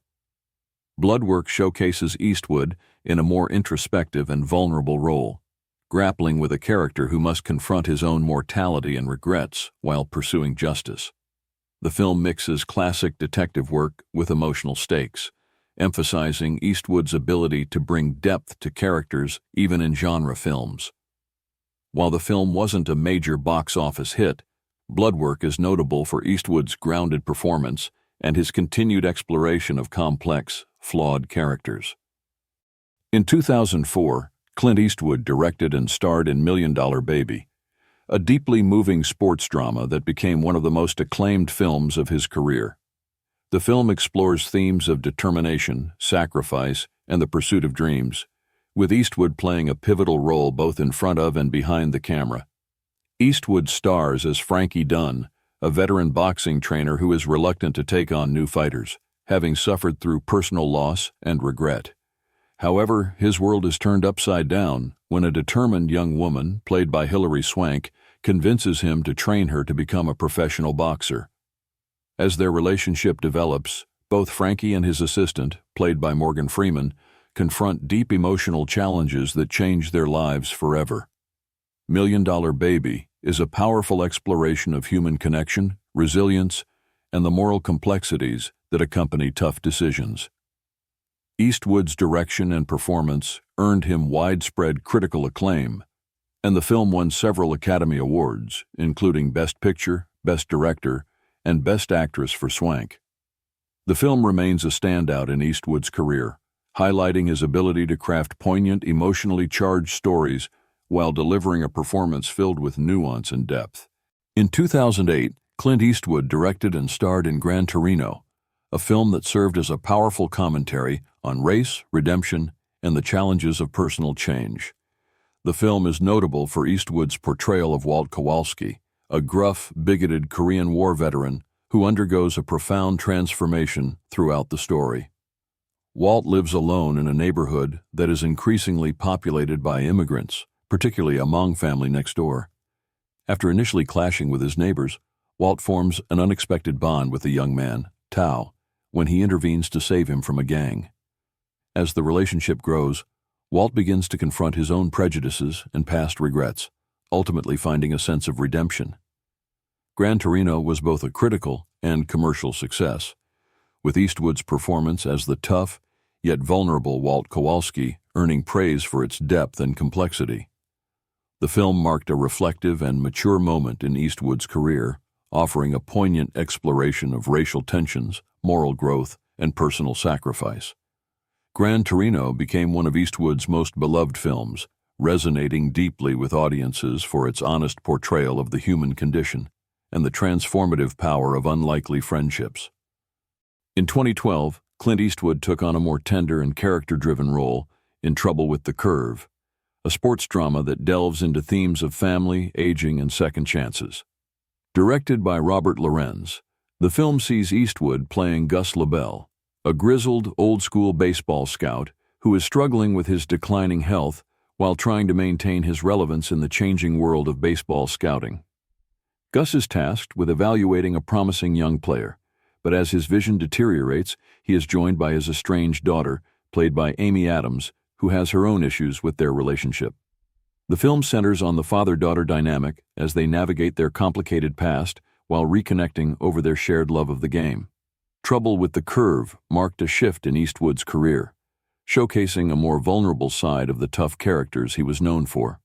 Bloodwork showcases Eastwood in a more introspective and vulnerable role, grappling with a character who must confront his own mortality and regrets while pursuing justice. The film mixes classic detective work with emotional stakes, emphasizing Eastwood's ability to bring depth to characters even in genre films. While the film wasn't a major box office hit, Bloodwork is notable for Eastwood's grounded performance and his continued exploration of complex, flawed characters. In 2004, Clint Eastwood directed and starred in $1 Million Baby, a deeply moving sports drama that became one of the most acclaimed films of his career. The film explores themes of determination, sacrifice, and the pursuit of dreams, with Eastwood playing a pivotal role both in front of and behind the camera. Eastwood stars as Frankie Dunn, a veteran boxing trainer who is reluctant to take on new fighters, having suffered through personal loss and regret. However, his world is turned upside down when a determined young woman, played by Hilary Swank, convinces him to train her to become a professional boxer. As their relationship develops, both Frankie and his assistant, played by Morgan Freeman, confront deep emotional challenges that change their lives forever. $1 Million Baby is a powerful exploration of human connection, resilience, and the moral complexities that accompany tough decisions. Eastwood's direction and performance earned him widespread critical acclaim, and the film won several Academy Awards, including Best Picture, Best Director, and Best Actress for Swank. The film remains a standout in Eastwood's career, highlighting his ability to craft poignant, emotionally charged stories while delivering a performance filled with nuance and depth. In 2008, Clint Eastwood directed and starred in Gran Torino, a film that served as a powerful commentary on race, redemption, and the challenges of personal change. The film is notable for Eastwood's portrayal of Walt Kowalski, a gruff, bigoted Korean War veteran who undergoes a profound transformation throughout the story. Walt lives alone in a neighborhood that is increasingly populated by immigrants, particularly a Hmong family next door. After initially clashing with his neighbors, Walt forms an unexpected bond with the young man, Tao, when he intervenes to save him from a gang. As the relationship grows, Walt begins to confront his own prejudices and past regrets, ultimately finding a sense of redemption. Gran Torino was both a critical and commercial success, with Eastwood's performance as the tough, yet vulnerable Walt Kowalski earning praise for its depth and complexity. The film marked a reflective and mature moment in Eastwood's career, offering a poignant exploration of racial tensions, moral growth, and personal sacrifice. Gran Torino became one of Eastwood's most beloved films, resonating deeply with audiences for its honest portrayal of the human condition and the transformative power of unlikely friendships. In 2012, Clint Eastwood took on a more tender and character-driven role in Trouble with the Curve, a sports drama that delves into themes of family, aging, and second chances. Directed by Robert Lorenz, the film sees Eastwood playing Gus LaBelle, a grizzled, old-school baseball scout who is struggling with his declining health while trying to maintain his relevance in the changing world of baseball scouting. Gus is tasked with evaluating a promising young player, but as his vision deteriorates, he is joined by his estranged daughter, played by Amy Adams, who has her own issues with their relationship. The film centers on the father-daughter dynamic as they navigate their complicated past while reconnecting over their shared love of the game. Trouble with the Curve marked a shift in Eastwood's career, showcasing a more vulnerable side of the tough characters he was known for.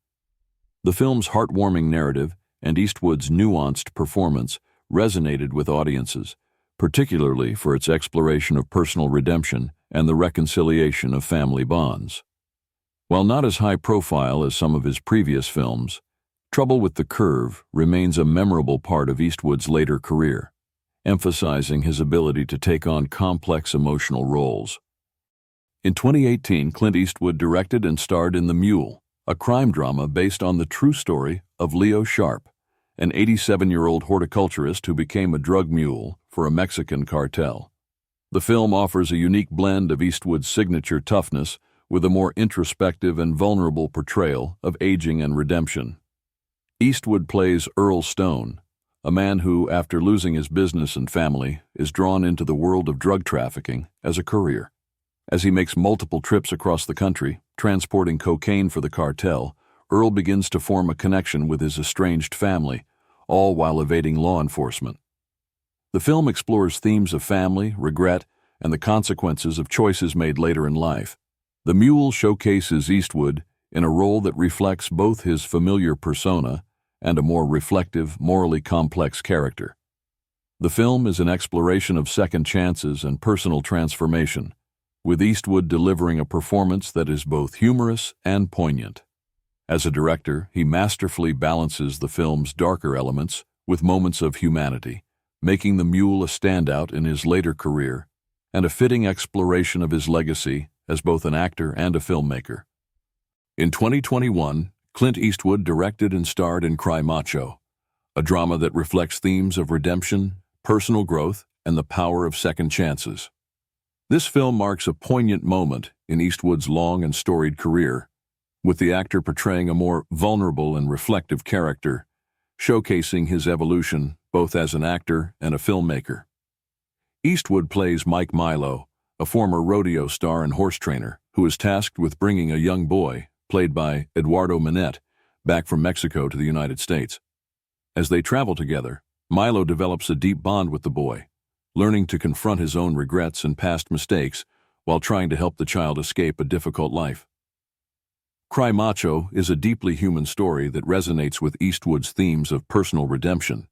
The film's heartwarming narrative and Eastwood's nuanced performance resonated with audiences, particularly for its exploration of personal redemption and the reconciliation of family bonds. While not as high profile as some of his previous films, Trouble with the Curve remains a memorable part of Eastwood's later career, emphasizing his ability to take on complex emotional roles. In 2018, Clint Eastwood directed and starred in The Mule, a crime drama based on the true story of Leo Sharp, an 87-year-old horticulturist who became a drug mule for a Mexican cartel. The film offers a unique blend of Eastwood's signature toughness with a more introspective and vulnerable portrayal of aging and redemption. Eastwood plays Earl Stone, a man who, after losing his business and family, is drawn into the world of drug trafficking as a career. As he makes multiple trips across the country, transporting cocaine for the cartel, Earl begins to form a connection with his estranged family, all while evading law enforcement. The film explores themes of family, regret, and the consequences of choices made later in life. The Mule showcases Eastwood in a role that reflects both his familiar persona and a more reflective, morally complex character. The film is an exploration of second chances and personal transformation, with Eastwood delivering a performance that is both humorous and poignant. As a director, he masterfully balances the film's darker elements with moments of humanity, making The Mule a standout in his later career and a fitting exploration of his legacy as both an actor and a filmmaker. In 2021, Clint Eastwood directed and starred in Cry Macho, a drama that reflects themes of redemption, personal growth, and the power of second chances. This film marks a poignant moment in Eastwood's long and storied career, with the actor portraying a more vulnerable and reflective character, showcasing his evolution both as an actor and a filmmaker. Eastwood plays Mike Milo, a former rodeo star and horse trainer, who is tasked with bringing a young boy, played by Eduardo Minette, back from Mexico to the United States. As they travel together, Milo develops a deep bond with the boy, learning to confront his own regrets and past mistakes while trying to help the child escape a difficult life. Cry Macho is a deeply human story that resonates with Eastwood's themes of personal redemption,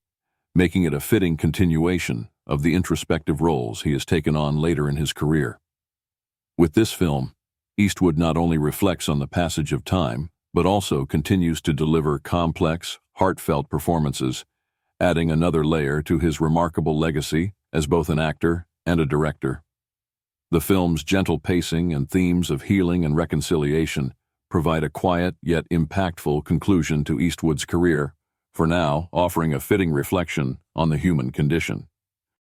making it a fitting continuation of the introspective roles he has taken on later in his career. With this film, Eastwood not only reflects on the passage of time, but also continues to deliver complex, heartfelt performances, adding another layer to his remarkable legacy as both an actor and a director. The film's gentle pacing and themes of healing and reconciliation provide a quiet yet impactful conclusion to Eastwood's career, for now offering a fitting reflection on the human condition.